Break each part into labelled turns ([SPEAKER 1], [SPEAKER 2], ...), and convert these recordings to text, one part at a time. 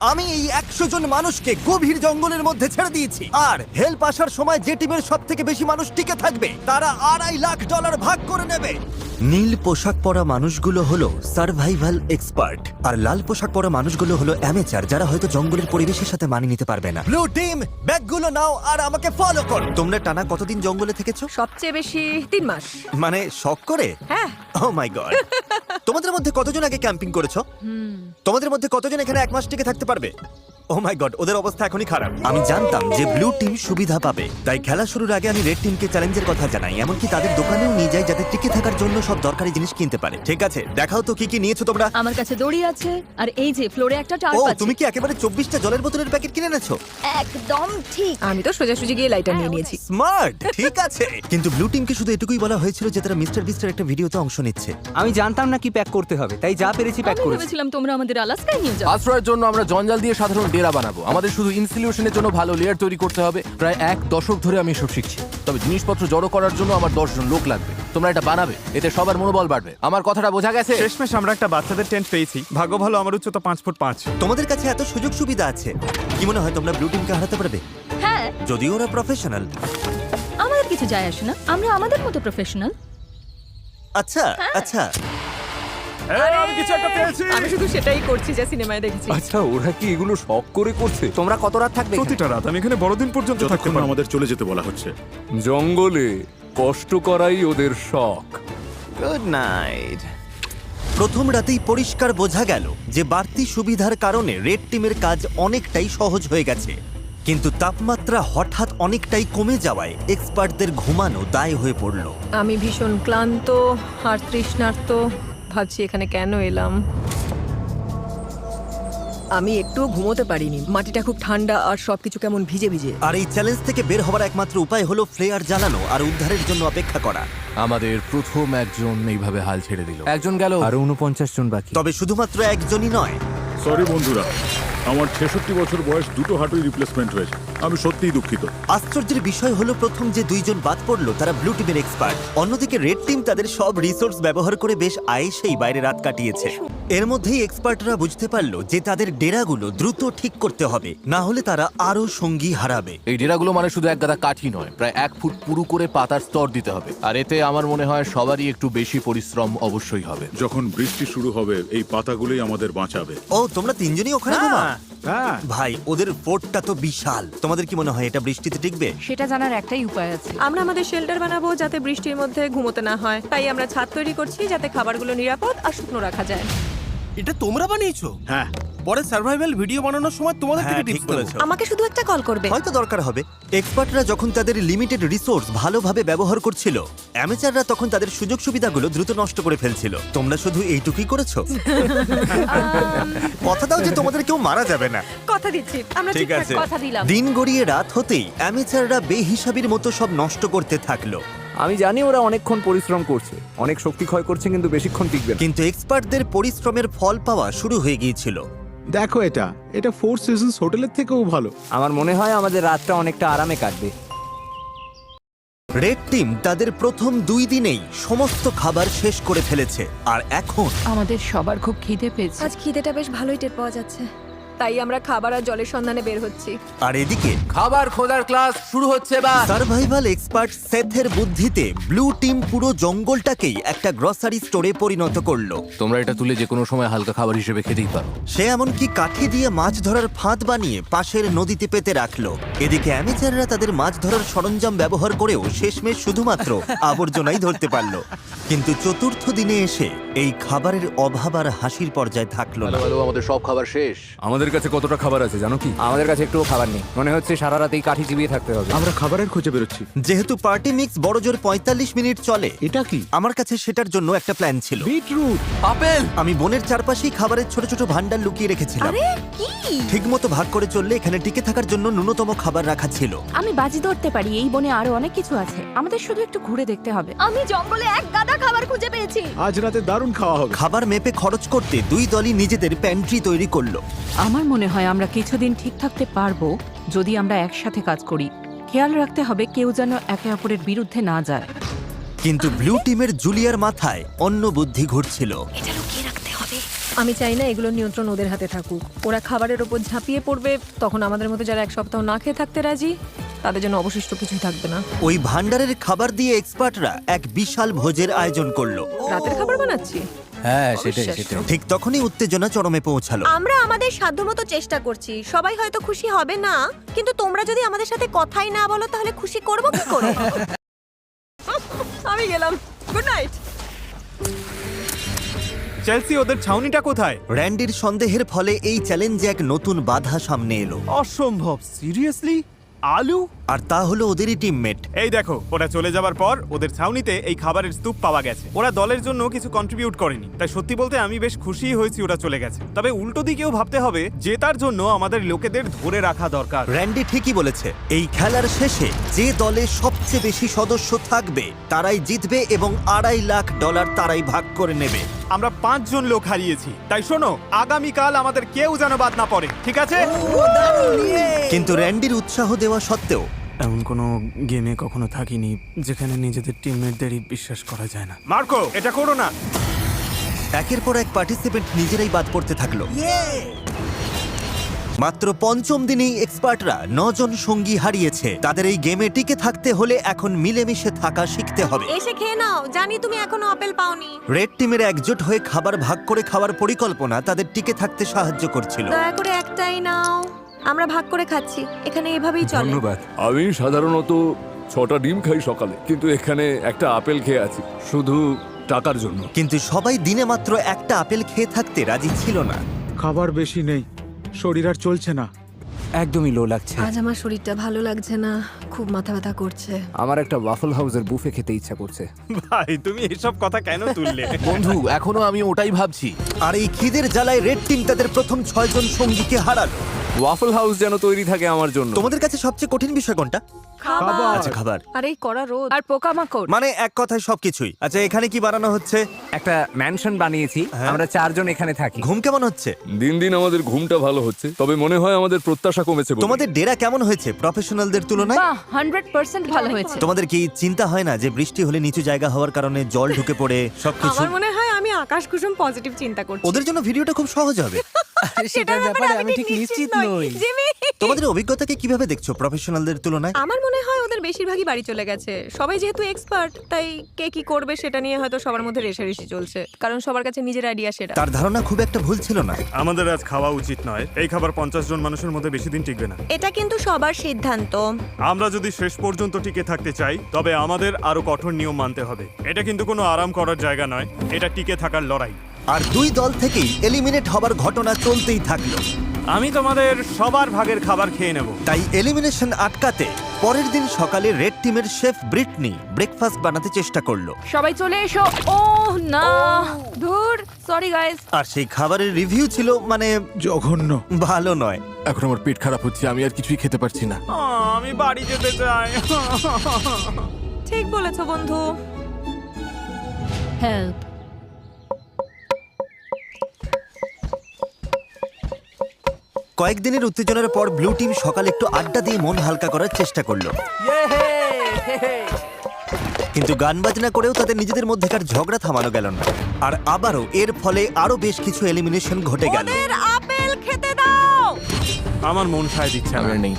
[SPEAKER 1] আমি এই 100 জন মানুষকে গভীর জঙ্গলের মধ্যে ছেড়ে দিয়েছি, আর হেল্প আসার সময় যে টিমের সব থেকে বেশি মানুষ টিকে থাকবে তারা $2.5 লাখ ভাগ করে নেবে। নীল পোশাক পরা মানুষগুলো হলো সার্ভাইভাল এক্সপার্ট, আর লাল পোশাক পরা মানুষগুলো হলো অ্যামেচার, যারা হয়তো জঙ্গলের পরিবেশের সাথে মানিয়ে নিতে পারবে না। ব্লু টিম, ব্যাগগুলো নাও আর আমাকে ফলো করো। তোমরা টানা কতদিন জঙ্গলে থেকেছো?
[SPEAKER 2] সবচেয়ে বেশি 3 মাস।
[SPEAKER 1] মানে শখ করে?
[SPEAKER 2] হ্যাঁ।
[SPEAKER 1] ও মাই গড। তোমাদের মধ্যে কতজন আগে ক্যাম্পিং করেছো? তোমাদের মধ্যে কতজন এখানে 1 মাস টিকে থাকতে পারবে? ও মাই গড, ওদের অবস্থা এখনই খারাপ। আমি জানতাম যে ব্লু টিম সুবিধা পাবে, তাই খেলা শুরুর আগে আমি রেড টিমকে চ্যালেঞ্জের কথা জানাই, এমনকি তাদের দোকানেও নিয়ে যাই যাতে টিকে থাকার জন্য সব দরকারি জিনিস কিনতে পারে। ঠিক আছে, দেখাও তো কি কি নিয়েছো তোমরা।
[SPEAKER 2] আমার কাছে দড়ি আছে, আর এই যে ফ্লোরে একটা
[SPEAKER 1] ও,
[SPEAKER 2] টার্প আছে।
[SPEAKER 1] তুমি কি একেবারে 24টা জলের বোতলের প্যাকেট কিনে এনেছো?
[SPEAKER 2] একদম ঠিক। আমি তো সোজাসুজি গিয়ে লাইটার নিয়ে নিয়েছি।
[SPEAKER 1] স্মার্ট, ঠিক আছে। কিন্তু ব্লু টিমকে শুধু এটুকুই বলা হয়েছিল যে তারা মিস্টার বিস্টের একটা ভিডিওতে অংশ নিচ্ছে।
[SPEAKER 3] আমি জানতাম না কি প্যাক করতে হবে, তাই যা পেরেছি প্যাক
[SPEAKER 2] আমি
[SPEAKER 3] করেছি।
[SPEAKER 2] ভেবেছিলাম তোমরা আমাদের আলাস্কায় নিয়ে যাও।
[SPEAKER 4] আশ্রয়ের জন্য আমরা জঞ্জাল দিয়ে সাধারণ ডেরা বানাবো। আমাদের শুধু ইনসিলিউশনের জন্য ভালো লেয়ার তৈরি করতে হবে। প্রায় 1 দশক ধরে আমি এসব শিখছি, তবে জিনিসপত্র জড়ো করার জন্য আমার 10 জন লোক লাগবে। তোমরা এটা বানাবে, এতে সবার মনোবল বাড়বে। আমার কথাটা বোঝা গেছে?
[SPEAKER 5] শেষমেশ আমরা একটা বাচ্চাদের টেন্ট পেয়েছি। ভাগ্য ভালো, আমার উচ্চতা 5 ফুট 5।
[SPEAKER 1] তোমাদের কাছে এত সুযোগ সুবিধা আছে, কি মনে হয় তোমরা ব্লু টিমকে হারাতে পারবে?
[SPEAKER 2] হ্যাঁ,
[SPEAKER 1] যদিও ওরা প্রফেশনাল।
[SPEAKER 2] আমাদের কিছু যায় আসে না, আমরা আমাদের মতো প্রফেশনাল।
[SPEAKER 1] আচ্ছা আচ্ছা,
[SPEAKER 5] আমি কিছু একটা পেয়েছি।
[SPEAKER 2] আমি শুধু সেটাই করছি যা সিনেমায় দেখেছি।
[SPEAKER 3] আচ্ছা, ওরা কি এগুলো শখ করে করছে? তোমরা কত রাত থাকবে এখানে?
[SPEAKER 5] প্রতিটা রাত আমি এখানে বড়দিন পর্যন্ত থাকতে
[SPEAKER 6] যতক্ষণ না
[SPEAKER 5] পারবো।
[SPEAKER 6] আমাদের চলে যেতে বলা হচ্ছে।
[SPEAKER 3] জঙ্গলে কষ্ট করাই ওদের শখ।
[SPEAKER 1] Good night. প্রথম রাতেই পরিষ্কার বোঝা গেল যে বাড়তি সুবিধার কারণে রেড টিমের কাজ অনেকটাই সহজ হয়ে গেছে, কিন্তু তাপমাত্রা হঠাৎ অনেকটাই কমে যাওয়ায় এক্সপার্টদের ঘুমানো দায় হয়ে পড়ল।
[SPEAKER 2] আমি ভীষণ ক্লান্ত আর তৃষ্ণার্ত, ভাবছি এখানে কেন এলাম। আমি একটুও ঘুমোতে পারিনি, মাটিটা খুব ঠান্ডা আর সবকিছু কেমন ভিজে ভিজে।
[SPEAKER 1] আর এই চ্যালেঞ্জ থেকে বের হওয়ার একমাত্র উপায় হলো ফ্লেয়ার জ্বালানো আর উদ্ধারের জন্য অপেক্ষা করা।
[SPEAKER 4] আমাদের প্রথম একজন এইভাবে হাল ছেড়ে দিল। একজন গেল।
[SPEAKER 3] আরো 49 জন বাকি।
[SPEAKER 1] তবে শুধুমাত্র একজনই নয়।
[SPEAKER 6] সরি বন্ধুরা, আমার 66 বছর বয়স, দুটো হাঁটুই রিপ্লেসমেন্ট হয়েছে। আমি সত্যিই দুঃখিত।
[SPEAKER 1] আশ্চর্যের বিষয় হলো প্রথম যে 2 জন বাদ পড়লো তারা ব্লু টিমের এক্সপার্ট। অন্যদিকে রেড টিম তাদের সব রিসোর্স ব্যবহার করে বেশ আয়েসেই বাইরে রাত কাটিয়েছে। এর মধ্যেই এক্সপার্টরা বুঝতে পারলো যে তাদের ডেরাগুলো দ্রুত ঠিক করতে হবে, না হলে তারা আরো সঙ্গী হারাবে।
[SPEAKER 4] এই ডেরাগুলো মানে শুধু এক গাদা কাঠি নয়, প্রায় 1 ফুট পুরু করে পাতার স্তর দিতে হবে। আর এতে আমার মনে হয় সবারই একটু বেশি পরিশ্রম অবশ্যই হবে।
[SPEAKER 6] যখন বৃষ্টি শুরু হবে এই পাতাগুলোই আমাদের বাঁচাবে।
[SPEAKER 1] ও, তোমরা 3 জনই ওখানে ঘুমাও?
[SPEAKER 5] হ্যাঁ,
[SPEAKER 1] ভাই, ওদের ফোর্টটা তো বিশাল। তোমাদের কি মনে হয় এটা বৃষ্টিতে টিকবে?
[SPEAKER 7] সেটা জানার একটাই উপায় আছে।
[SPEAKER 2] আমরা আমাদের শেল্টার বানাবো যাতে বৃষ্টির মধ্যে ঘুমোতে না হয়, তাই আমরা ছাদ তৈরি করছি যাতে খাবারগুলো নিরাপদ আর শুকনো রাখা যায়।
[SPEAKER 8] এটা তোমরা বানিয়েছো?
[SPEAKER 6] হ্যাঁ,
[SPEAKER 8] পরে সার্ভাইভাল ভিডিও বানানোর সময় তোমাদের থেকে
[SPEAKER 1] হ্যাঁ, ঠিক
[SPEAKER 8] টিপস নেব।
[SPEAKER 1] বলেছো।
[SPEAKER 2] আমাকে শুধু একটা কল করবে।
[SPEAKER 1] হয়তো দরকার হবে। এক্সপার্টরা যখন তাদের লিমিটেড রিসোর্স ভালোভাবে ব্যবহার করছিল, অ্যামেচাররা তখন তাদের সুযোগ সুবিধাগুলো দ্রুত নষ্ট করে ফেলছিল। তোমরা শুধু এইটুকুই করেছো। কথা দাও যে তোমাদের কেউ মারা যাবে না।
[SPEAKER 2] কথা দিচ্ছি, আমরা
[SPEAKER 1] ঠিক
[SPEAKER 2] ঠিকঠাক
[SPEAKER 1] আছে।
[SPEAKER 7] কথা দিলাম।
[SPEAKER 1] দিন গড়িয়ে রাত হতেই অ্যামেচাররা বেহিসাবির মতো সব নষ্ট করতে থাকলো।
[SPEAKER 3] আমি জানি ওরা অনেকক্ষণ পরিশ্রম করছে, অনেক শক্তি ক্ষয় করছে, কিন্তু বেশিক্ষণ টিকবে না।
[SPEAKER 1] কিন্তু এক্সপার্টদের পরিশ্রমের ফল পাওয়া শুরু হয়ে গিয়েছিল।
[SPEAKER 9] দেখো, এটা 4 সিজনস হোটেলের থেকেও ভালো।
[SPEAKER 3] আমার মনে হয় আমাদের রাতটা অনেকটা আরামে কাটবে।
[SPEAKER 1] রেড টিম তাদের প্রথম 2 দিনেই সমস্ত খাবার শেষ করে ফেলেছে, আর এখন
[SPEAKER 7] আমাদের সবার খুব খিদে পেয়েছে।
[SPEAKER 2] আজ খিদেটা বেশ ভালোই টের পাওয়া যাচ্ছে, তাই আমরা খাবার আর জলের সন্ধানে বের হচ্ছি।
[SPEAKER 1] আর এদিকে
[SPEAKER 4] খাবার খোঁজার ক্লাস শুরু হচ্ছে। বা
[SPEAKER 1] সার্ভাইভাল এক্সপার্ট সেথের বুদ্ধিতে ব্লু টিম পুরো জঙ্গলটাকেই একটা গ্রসারি স্টোরে পরিণত করলো।
[SPEAKER 4] তোমরা এটা তুলে যে কোনো সময় হালকা খাবার হিসেবে খেতেই পারো।
[SPEAKER 1] সে এমনকি কাঠি দিয়ে মাছ ধরার ফাঁদ বানিয়ে পাশের নদীতে পেতে রাখলো। এদিকে অ্যামেচাররা তাদের মাছ ধরার সরঞ্জাম ব্যবহার করেও শেষমেশ শুধুমাত্র আবর্জনাই ধরতে পারলো। কিন্তু চতুর্থ দিনে এসে এই খাবারের অভাব আর হাসির পর্যায়ে থাকলো না।
[SPEAKER 4] ভালো, আমাদের সব খাবার শেষ।
[SPEAKER 3] আমাদের কাছে কতটা খাবার আছে জানো কি? আমাদের কাছে একটুও খাবার নেই, মনে হচ্ছে সারা রাতেই কাঠি চিবিয়ে থাকতে হবে।
[SPEAKER 9] আমরা খাবারের খোঁজে বেরোচ্ছি।
[SPEAKER 1] যেহেতু পার্টি মিক্স বড়জোর 45 মিনিট চলে,
[SPEAKER 9] এটা কি?
[SPEAKER 1] আমার কাছে সেটার জন্য একটা প্ল্যান ছিল।
[SPEAKER 9] বিটরুট।
[SPEAKER 4] আপেল।
[SPEAKER 1] আমি বনের চারপাশেই খাবারের ছোট ছোট ভান্ডার লুকিয়ে রেখেছিলাম। ঠিকমতো ভাগ করে চললে এখানে টিকে থাকার জন্য ন্যূনতম খাবার রাখা ছিল।
[SPEAKER 7] আমি বাজি ধরতে পারি এই বনে আরো অনেক কিছু আছে, আমাদের শুধু একটু ঘুরে দেখতে হবে।
[SPEAKER 2] আমি জঙ্গলে এক গাদা খাবার খুঁজে পেয়েছি।
[SPEAKER 9] আজ রাতে দারুণ খাওয়া হবে।
[SPEAKER 1] খাবার মেপে খরচ করতে 2 দলই নিজেদের প্যান্ট্রি তৈরি করলো।
[SPEAKER 7] আমার মনে হয় আমরা কিছুদিন ঠিক থাকতে পারবো যদি আমরা একসাথে কাজ করি। খেয়াল রাখতে হবে কেউ যেন একে অপরের বিরুদ্ধে না যায়।
[SPEAKER 1] কিন্তু ব্লু টিমের জুলিয়ার মাথায় অন্য বুদ্ধি ঘুরছিল।
[SPEAKER 2] এটা লুকিয়ে রাখতে হবে। আমি চাই না এগুলোর নিয়ন্ত্রণ ওদের হাতে থাকুক। ওরা খাবারের ওপর ঝাঁপিয়ে পড়বে, তখন আমাদের মতো যারা এক সপ্তাহ না খেয়ে থাকতে রাজি তাদের জন্য অবশিষ্ট কিছুই থাকবে না।
[SPEAKER 1] ওই ভান্ডারের খাবার দিয়ে এক্সপার্টরা এক বিশাল ভোজের আয়োজন করলো।
[SPEAKER 2] রাতের খাবার বানাচ্ছি।
[SPEAKER 4] হ্যাঁ সেটাই
[SPEAKER 2] অবিশ্বাস্য।
[SPEAKER 4] সেটাই
[SPEAKER 1] ঠিক তখনই উত্তেজনা চরমে পৌঁছালো।
[SPEAKER 10] আমরা আমাদের সাধ্যমতো চেষ্টা করছি। সবাই হয়তো খুশি হবে না, কিন্তু তোমরা যদি আমাদের সাথে কথাই না বলো তাহলে খুশি করব কি করে?
[SPEAKER 2] আমি গেলাম, গুড নাইট।
[SPEAKER 5] চেলসি, ওদের ছাউনিটা কোথায়?
[SPEAKER 1] র্যান্ডির সন্দেহের ফলে এই চ্যালেঞ্জে এক নতুন বাধা সামনে এলো,
[SPEAKER 5] অসম্ভব, সিরিয়াসলি? আলু?
[SPEAKER 1] আর তা হলো ওদেরই টিমমেট।
[SPEAKER 5] এই দেখো, ওরা চলে যাবার পর ওদের ছাউনিতে এই খাবারের স্তূপ পাওয়া গেছে। ওরা দলের জন্য কিছু কন্ট্রিবিউট করেনি, তাই সত্যি বলতে আমি বেশ খুশি হয়েছি ওরা চলে গেছে। তবে উল্টো দিকেও ভাবতে হবে, জেতার জন্য আমাদের লোকেদের ধরে রাখা দরকার।
[SPEAKER 1] র্যান্ডি ঠিকই বলেছে, এই খেলার শেষে যে দলে সবচেয়ে বেশি সদস্য থাকবে তারাই জিতবে এবং $2.5 লাখ তারাই ভাগ করে নেবে।
[SPEAKER 5] আমরা 5 জন লোক হারিয়েছি, তাই শোনো, আগামীকাল আমাদের কেউ যেন বাদ না পড়ে, ঠিক আছে?
[SPEAKER 1] কিন্তু র্যান্ডির উৎসাহ দেওয়া সত্ত্বেও
[SPEAKER 8] এমন কোনো গেমে কখনো থাকিনি যেখানে নিজেদের টিমমেটদেরই বিশ্বাস করা যায় না।
[SPEAKER 5] মার্কো, এটা করো না।
[SPEAKER 1] একের পর এক পার্টিসিপেন্ট নিজেরাই বাদ পড়তে থাকলো। মাত্র 5ম দিনেই এক্সপার্টরা 9 জন সঙ্গী হারিয়েছে। তাদের এই গেমে টিকে থাকতে হলে এখন মিলেমিশে থাকা শিখতে হবে।
[SPEAKER 10] এসে খেয়ে নাও, জানি তুমি এখনো আপেল পাওনি।
[SPEAKER 1] রেড টিমের একজোট হয়ে খাবার ভাগ করে খাওয়ার পরিকল্পনা তাদের টিকে থাকতে সাহায্য করছিল।
[SPEAKER 10] দয়া করে একটাই নাও, আমরা ভাগ করে খাচ্ছি, এখানে এভাবেই চলে।
[SPEAKER 3] ধন্যবাদ।
[SPEAKER 6] আমি সাধারণত 6টা ডিম খাই সকালে, কিন্তু এখানে একটা আপেল খেয়ে আছি শুধু টাকার জন্য।
[SPEAKER 1] কিন্তু সবাই দিনে মাত্র একটা আপেল খেয়ে থাকতে রাজি ছিল না।
[SPEAKER 9] খাবার বেশি নেই, শরীর আর চলছে না।
[SPEAKER 3] একদমই লো লাগছে।
[SPEAKER 2] আজ আমার শরীরটা ভালো লাগছে না, খুব মাথা ব্যথা করছে।
[SPEAKER 3] আমার একটা ওয়াফল হাউসের বুফে খেতে ইচ্ছা করছে।
[SPEAKER 5] ভাই, তুমি এসব কথা কেন তুললে?
[SPEAKER 4] বন্ধু এখনো আমি ওটাই ভাবছি।
[SPEAKER 1] আর এই খিদের জ্বালায় রেড টিম তাদের প্রথম 6 জন সঙ্গীকে হারালো।
[SPEAKER 3] ওয়াফল হাউস যেন তৈরি থাকে আমার জন্য।
[SPEAKER 1] তোমাদের কাছে সবচেয়ে কঠিন বিষয় কোনটা?
[SPEAKER 2] খাবার।
[SPEAKER 1] আচ্ছা, খাবার।
[SPEAKER 2] আর এই কড়া রোদ।
[SPEAKER 7] আর পোকামাকড়।
[SPEAKER 1] মানে এক কথায় সবকিছুই। আচ্ছা, এখানে কি বানানো হচ্ছে?
[SPEAKER 3] একটা ম্যানশন বানিয়েছি, আমরা 4 জন এখানে থাকি।
[SPEAKER 1] ঘুম কেমন হচ্ছে?
[SPEAKER 6] দিন দিন আমাদের ঘুমটা ভালো হচ্ছে, তবে মনে হয় আমাদের প্রত্যাশা কমেছে বলে।
[SPEAKER 1] তোমাদের ডেরা কেমন হয়েছে প্রফেশনালদের তুলনায়?
[SPEAKER 7] বাহ, 100% ভালো হয়েছে।
[SPEAKER 1] তোমাদের কি চিন্তা হয় না যে বৃষ্টি হলে নিচু জায়গা হওয়ার কারণে জল ঢুকে পড়ে সবকিছু?
[SPEAKER 2] আমার মনে হয় আমি আকাশ কুসুম পজিটিভ চিন্তা করছি।
[SPEAKER 1] ওদের জন্য ভিডিওটা খুব সহজ হবে।
[SPEAKER 2] সেটার ব্যাপারে আমি ঠিক নিশ্চিত নই। জিমি,
[SPEAKER 1] তোমাদের অভিজ্ঞতাকে কিভাবে দেখছো প্রফেশনালদের তুলনায়?
[SPEAKER 2] আমার মনে হয় ওদের বেশিরভাগই বাড়ি চলে গেছে। সবাই যেহেতু এক্সপার্ট, তাই কে কি করবে সেটা নিয়ে হয়তো সবার মধ্যে রেষারেষি চলছে, কারণ সবার কাছে নিজের আইডিয়া সেটা।
[SPEAKER 1] তার ধারণা খুব একটা ভুল ছিল না।
[SPEAKER 5] আমাদের আজ খাওয়া উচিত নয়। এই খাবার 50 জন মানুষের মধ্যে বেশি দিন টিকবে না।
[SPEAKER 10] এটা কিন্তু সবার সিদ্ধান্ত।
[SPEAKER 5] আমরা যদি শেষ পর্যন্ত টিকে থাকতে চাই, তবে আমাদের আরো কঠোর নিয়ম মানতে হবে। এটা কিন্তু কোনো আরাম করার জায়গা নয়, এটা টিকে থাকার লড়াই।
[SPEAKER 1] আর 2 দল থেকেই এলিমিনেট হবার ঘটনা চলতেই থাকলো।
[SPEAKER 5] আমি তোমাদের সবার ভাগের খাবার খেয়ে নেব।
[SPEAKER 1] তাই এলিমিনেশন আটকাতে পরের দিন সকালে রেড টিমের শেফ ব্রিটনি ব্রেকফাস্ট বানাতে চেষ্টা করলো।
[SPEAKER 7] সবাই চলে এসো। ও না, ধুর, সরি গাইস।
[SPEAKER 1] আর সেই খাবারের রিভিউ ছিল মানে
[SPEAKER 9] জঘন্য।
[SPEAKER 1] ভালো নয়।
[SPEAKER 4] এখন আমার পেট খারাপ হচ্ছে, আমি আর কিছুই খেতে পারছি না।
[SPEAKER 5] আমি বাড়ি যেতে চাই।
[SPEAKER 2] ঠিক বলেছো বন্ধু।
[SPEAKER 7] হেল্প।
[SPEAKER 1] কয়েকদিনের উত্তেজনার পর ব্লু টিম সকালে একটু আড্ডা দিয়ে মন হালকা করার চেষ্টা করলো। কিন্তু গান বাজনা করেও তাদের নিজেদের মধ্যেকার ঝগড়া থামানো গেল না। আর আবারও এর ফলে আরো বেশ কিছু এলিমিনেশন ঘটে গেল।
[SPEAKER 10] ওদের আপেল খেতে দাও।
[SPEAKER 5] আমার মন সায় দিচ্ছে না।
[SPEAKER 4] আমার নেই।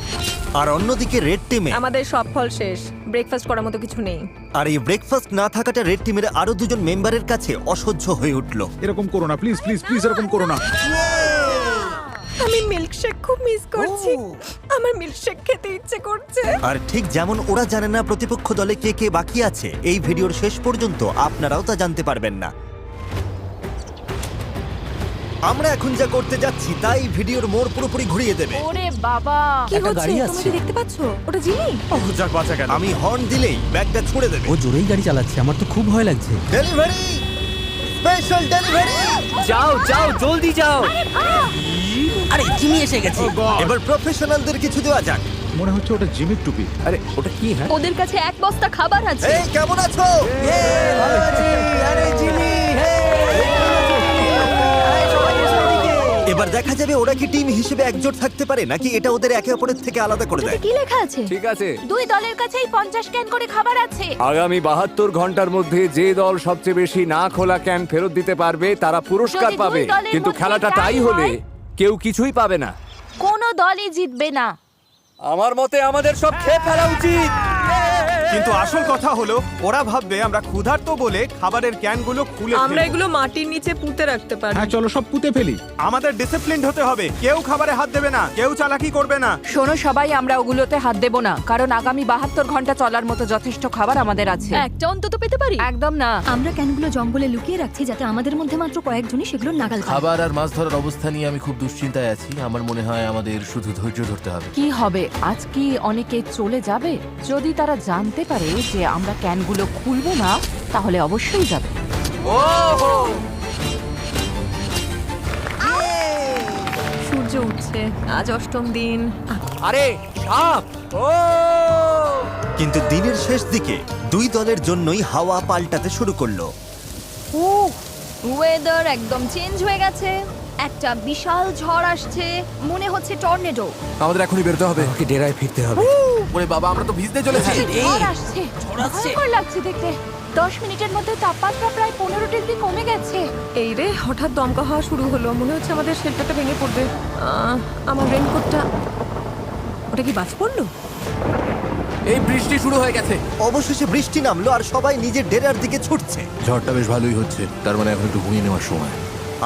[SPEAKER 1] আর অন্যদিকে রেড টিমে
[SPEAKER 2] আমাদের সব ফল শেষ, ব্রেকফাস্ট করার মতো কিছু নেই।
[SPEAKER 1] আর এই ব্রেকফাস্ট না থাকাটা রেড টিমের আরো 2 জন মেম্বারের কাছে অসহ্য হয়ে উঠলো।
[SPEAKER 9] এরকম করো না, প্লিজ প্লিজ প্লিজ, এরকম করো না।
[SPEAKER 2] আমি মিল্কশেক খুব মিস করছি। আমার মিল্কশেক খেতে ইচ্ছে করছে।
[SPEAKER 1] আর ঠিক যেমন ওরা জানে না প্রতিপক্ষ দলে কে কে বাকি আছে, এই ভিডিওর শেষ পর্যন্ত আপনারাও তা জানতে পারবেন না। আমরা এখন যা করতে যাচ্ছি তাই ভিডিওর মোড় পুরোপুরি ঘুরিয়ে দেবে।
[SPEAKER 7] ওরে বাবা,
[SPEAKER 2] কি হচ্ছে তুমি কি দেখতে পাচ্ছো? ওটা জিমি।
[SPEAKER 5] ওহ, যাক বাঁচা গেল।
[SPEAKER 1] আমি হর্ন দিলেই ব্যাগটা ছুড়ে দেবে।
[SPEAKER 8] ও জোরেই গাড়ি চালাচ্ছে, আমার তো খুব ভয় লাগছে।
[SPEAKER 1] Delivery, special delivery.
[SPEAKER 3] যাও যাও, জলদি যাও।
[SPEAKER 8] আরে জিমি এসে গেছে।
[SPEAKER 1] এবার প্রফেশনালদের কিছু দেওয়া যাক।
[SPEAKER 9] মনে হচ্ছে ওটা জিমির টুপি।
[SPEAKER 3] আরে ওটা কি? হ্যাঁ,
[SPEAKER 7] ওদের কাছে 1 বস্তা খাবার আছে।
[SPEAKER 1] এই কেমন আছো? এবার দেখা যাবে ওরা কি টিম হিসেবে একজোট থাকতে পারে নাকি এটা ওদের একে অপরের থেকে আলাদা করে দেয়।
[SPEAKER 10] কি লেখা আছে?
[SPEAKER 3] ঠিক আছে,
[SPEAKER 7] দুই দলের কাছেই 50 ক্যান করে খাবার আছে।
[SPEAKER 3] আগামী 72 ঘন্টার মধ্যে যে দল সবচেয়ে বেশি না খোলা ক্যান ফেরত দিতে পারবে তারা পুরস্কার
[SPEAKER 7] যদি দুই
[SPEAKER 3] পাবে,
[SPEAKER 7] দলের
[SPEAKER 3] কিন্তু
[SPEAKER 7] মধ্যে
[SPEAKER 3] খেলাটা
[SPEAKER 7] টাই
[SPEAKER 3] টাই হলে
[SPEAKER 7] হয়-
[SPEAKER 3] কেউ কিছুই পাবে না।
[SPEAKER 7] কোনো দলই জিতবে না।
[SPEAKER 3] আমার মতে আমাদের সব খেয়ে ফেলা উচিত।
[SPEAKER 5] কিন্তু আসল কথা হলো ওরা ভাববে আমরা ক্ষুধার্ত বলে খাবারের ক্যানগুলো খুলে
[SPEAKER 2] আমরা
[SPEAKER 5] ফেলবো।
[SPEAKER 2] এগুলো মাটির নিচে পুঁতে রাখতে পারি।
[SPEAKER 9] হ্যাঁ চলো সব পুঁতে ফেলি।
[SPEAKER 5] আমাদের ডিসিপ্লিনড হতে হবে, কেউ খাবারে হাত দেবে না, কেউ চালাকি করবে না।
[SPEAKER 7] শোনো সবাই, আমরা ওগুলোতে হাত দেব না, কারণ আগামী 72 ঘন্টা চলার মতো যথেষ্ট খাবার আমাদের আছে।
[SPEAKER 2] একটা অন্তত পেতে পারি।
[SPEAKER 7] একদম না।
[SPEAKER 10] আমরা ক্যানগুলো জঙ্গলে লুকিয়ে রাখছি যাতে আমাদের মধ্যে মাত্র কয়েকজনই সেগুলো নাগাল পায়।
[SPEAKER 4] খাবার আর মাছ ধরার অবস্থা নিয়ে আমি খুব দুশ্চিন্তায় আছি। আমার মনে হয় আমাদের শুধু ধৈর্য ধরতে হবে।
[SPEAKER 7] কি হবে, আজ কি অনেকে চলে যাবে? যদি তারা জানতে পারে যে আমরা ক্যানগুলো খুলবো না, তাহলে অবশ্যই যাবে।
[SPEAKER 2] সূর্য উঠছে, আজ অষ্টম দিন।
[SPEAKER 3] আরে সাপ! ও
[SPEAKER 1] কিন্তু দিনের শেষ দিকে দুই দলের জন্যই হাওয়া পাল্টাতে শুরু করলো।
[SPEAKER 10] ওয়েদার একদম চেঞ্জ হয়ে গেছে, একটা বিশাল ঝড় আসছে, মনে হচ্ছে টর্নেডো।
[SPEAKER 4] আমাদের এখনই বেরোতে হবে।
[SPEAKER 3] আমাকে ডেরায় ফিরতে হবে।
[SPEAKER 4] ওরে বাবা, আমরা তো ভিজতে চলেছি।
[SPEAKER 7] ঝড় আসছে, ভয়ঙ্কর লাগছে দেখতে। 10 মিনিটের মধ্যে তাপমাত্রা প্রায় 15 ডিগ্রি কমে গেছে।
[SPEAKER 2] এই রে, হঠাৎ দমকা হওয়া শুরু হলো, মনে হচ্ছে আমাদের শেল্টারটা ভেঙে পড়বে। আমার রেনকোটটা, ওটা কি বাজ পড়লো?
[SPEAKER 4] এই বৃষ্টি শুরু হয়ে গেছে।
[SPEAKER 1] অবশেষে বৃষ্টি নামলো আর সবাই নিজের ডেরার দিকে ছুটছে।
[SPEAKER 4] ঝড়টা বেশ ভালোই হচ্ছে, তার মানে এখন একটু ঘুমিয়ে নেওয়ার সময়।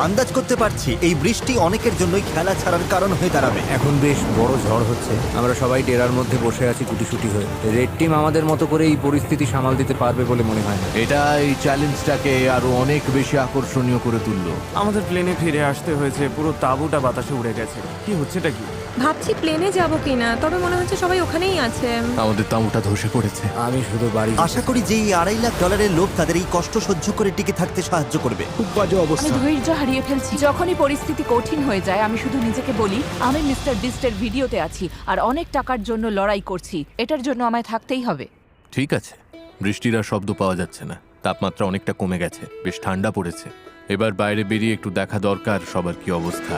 [SPEAKER 1] আন্দাজ করতে পারছি এই বৃষ্টি অনেকের জন্যই খেলা ছাড়ার কারণ হয়ে দাঁড়াবে।
[SPEAKER 3] এখন বেশ বড় ঝড় হচ্ছে, আমরা সবাই ডেরার মধ্যে বসে আছি গুটিসুটি হয়ে। রেড টিম আমাদের মতো করে এই পরিস্থিতি সামাল দিতে পারবে বলে মনে হয় না।
[SPEAKER 4] এটা এই চ্যালেঞ্জটাকে আরো অনেক বেশি আকর্ষণীয় করে তুললো।
[SPEAKER 8] আমাদের প্লেনে ফিরে আসতে হয়েছে, পুরো তাঁবুটা বাতাসে উড়ে গেছে। কি হচ্ছেটা কি?
[SPEAKER 2] ভাবছি প্লেনে যাব কিনা, তবে মনে হচ্ছে সবাই ওখানেই আছে।
[SPEAKER 4] আমাদের তাঁবুটা ধসে পড়েছে।
[SPEAKER 3] আমি শুধু বাড়ি
[SPEAKER 1] আশা করি যে এই $2.5 লাখ লোভ তাদের এই কষ্ট সহ্য করে টিকে থাকতে সাহায্য করবে।
[SPEAKER 9] খুব বাজে
[SPEAKER 7] আমি
[SPEAKER 9] অবস্থা।
[SPEAKER 7] ধৈর্য হারিয়ে ফেলছি। যখনই পরিস্থিতি কঠিন হয়ে যায়, আমি শুধু নিজেকে বলি আমি মিস্টার বিস্টের ভিডিওতে আছি আর অনেক টাকার জন্য লড়াই করছি। এটার জন্য আমায় থাকতেই হবে।
[SPEAKER 4] ঠিক আছে, বৃষ্টির আর শব্দ পাওয়া যাচ্ছে না, তাপমাত্রা অনেকটা কমে গেছে, বেশ ঠান্ডা পড়েছে। এবার বাইরে বেরিয়ে একটু দেখা দরকার সবার কি অবস্থা।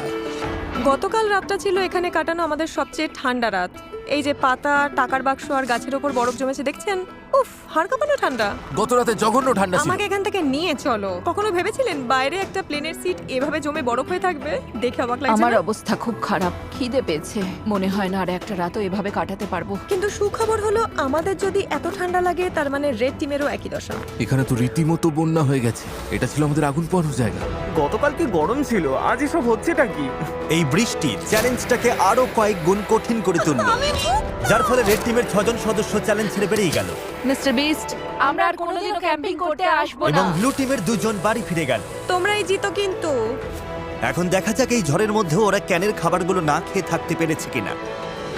[SPEAKER 2] গতকাল রাতটা ছিল এখানে কাটানো আমাদের সবচেয়ে ঠান্ডা রাত। এই যে পাতা, টাকার বাক্স আর গাছের ওপর বরফ জমেছে দেখছেন? উফ, হাড় কাঁপানো ঠান্ডা।
[SPEAKER 4] গত রাতে জঘন্য ঠান্ডা ছিল।
[SPEAKER 2] আমাকে এখান থেকে নিয়ে চলো। কখনো ভেবেছিলেন বাইরে একটা প্লেনের সিট এভাবে জমে বরফ হয়ে থাকবে? দেখে অবাক লাগছে
[SPEAKER 7] আমার
[SPEAKER 2] না?
[SPEAKER 7] অবস্থা খুব খারাপ, খিদে পেয়েছে। মনে হয় না আর একটা রাতও এভাবে কাটাতে পারবো।
[SPEAKER 2] কিন্তু সুখবর হলো আমাদের যদি এত ঠান্ডা লাগে তার মানে রেড টিমেরও একই দশা।
[SPEAKER 4] এখানে তো রীতিমতো বন্যা হয়ে গেছে। এটা ছিল আমাদের আগুন পোহানোর জায়গা।
[SPEAKER 8] গতকাল কি গরম ছিল, আজ এসব হচ্ছেটা কি?
[SPEAKER 1] এই বৃষ্টি চ্যালেঞ্জটাকে আরো কয়েক গুণ কঠিন করে তুললো, যার ফলে রেড টিমের 6 জন সদস্য চ্যালেঞ্জ ছেড়ে বেরিয়ে গেল
[SPEAKER 7] মিস্টার বিস্ট, আমরা আর কোনোদিনও ক্যাম্পিং করতে আসবো
[SPEAKER 1] এবং
[SPEAKER 7] না।
[SPEAKER 1] ব্লু টিমের 2 জন বাড়ি ফিরে গেল।
[SPEAKER 2] তোমরাই জিতো কিন্তু।
[SPEAKER 1] এখন দেখা যাক এই ঝড়ের মধ্যে ওরা ক্যানের খাবারগুলো না খেয়ে থাকতে পেরেছে কিনা।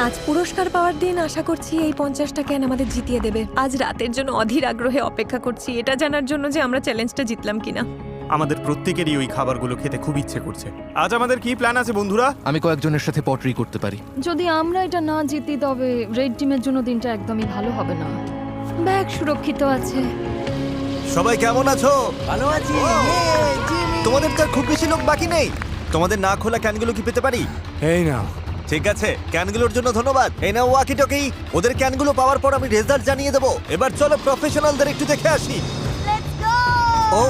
[SPEAKER 2] আজ পুরস্কার পাওয়ার দিন, আশা করছি এই 50টা ক্যান আমাদের জিতিয়ে দেবে। আজ রাতের জন্য অধীর আগ্রহে অপেক্ষা করছি, এটা জানার জন্য যে আমরা চ্যালেঞ্জটা জিতলাম কিনা।
[SPEAKER 5] আমাদের প্রত্যেকেরই ওই খাবারগুলো খেতে খুব ইচ্ছে করছে। আজ আমাদের কি প্ল্যান আছে বন্ধুরা?
[SPEAKER 4] আমি কয়েকজনের সাথে পটরি করতে পারি।
[SPEAKER 10] যদি আমরা এটা না জিতি তবে রেড টিমের জন্য দিনটা একদমই ভালো হবে না। ব্যাগ সুরক্ষিত আছে।
[SPEAKER 1] সবাই কেমন আছো? ভালো আছি। তোমাদের তো আর খুব বেশি লোক বাকি নেই। তোমাদের না খোলা ক্যানগুলো কি পেতে পারি?
[SPEAKER 3] এই নাও।
[SPEAKER 1] ঠিক আছে, ক্যানগুলোর জন্য ধন্যবাদ। এই নাও ওয়াকি টকি। ওদের ক্যানগুলো পাওয়ার পর আমি রেজাল্ট জানিয়ে দেবো। এবার চলো প্রফেশনালদের একটু দেখে আসি। ও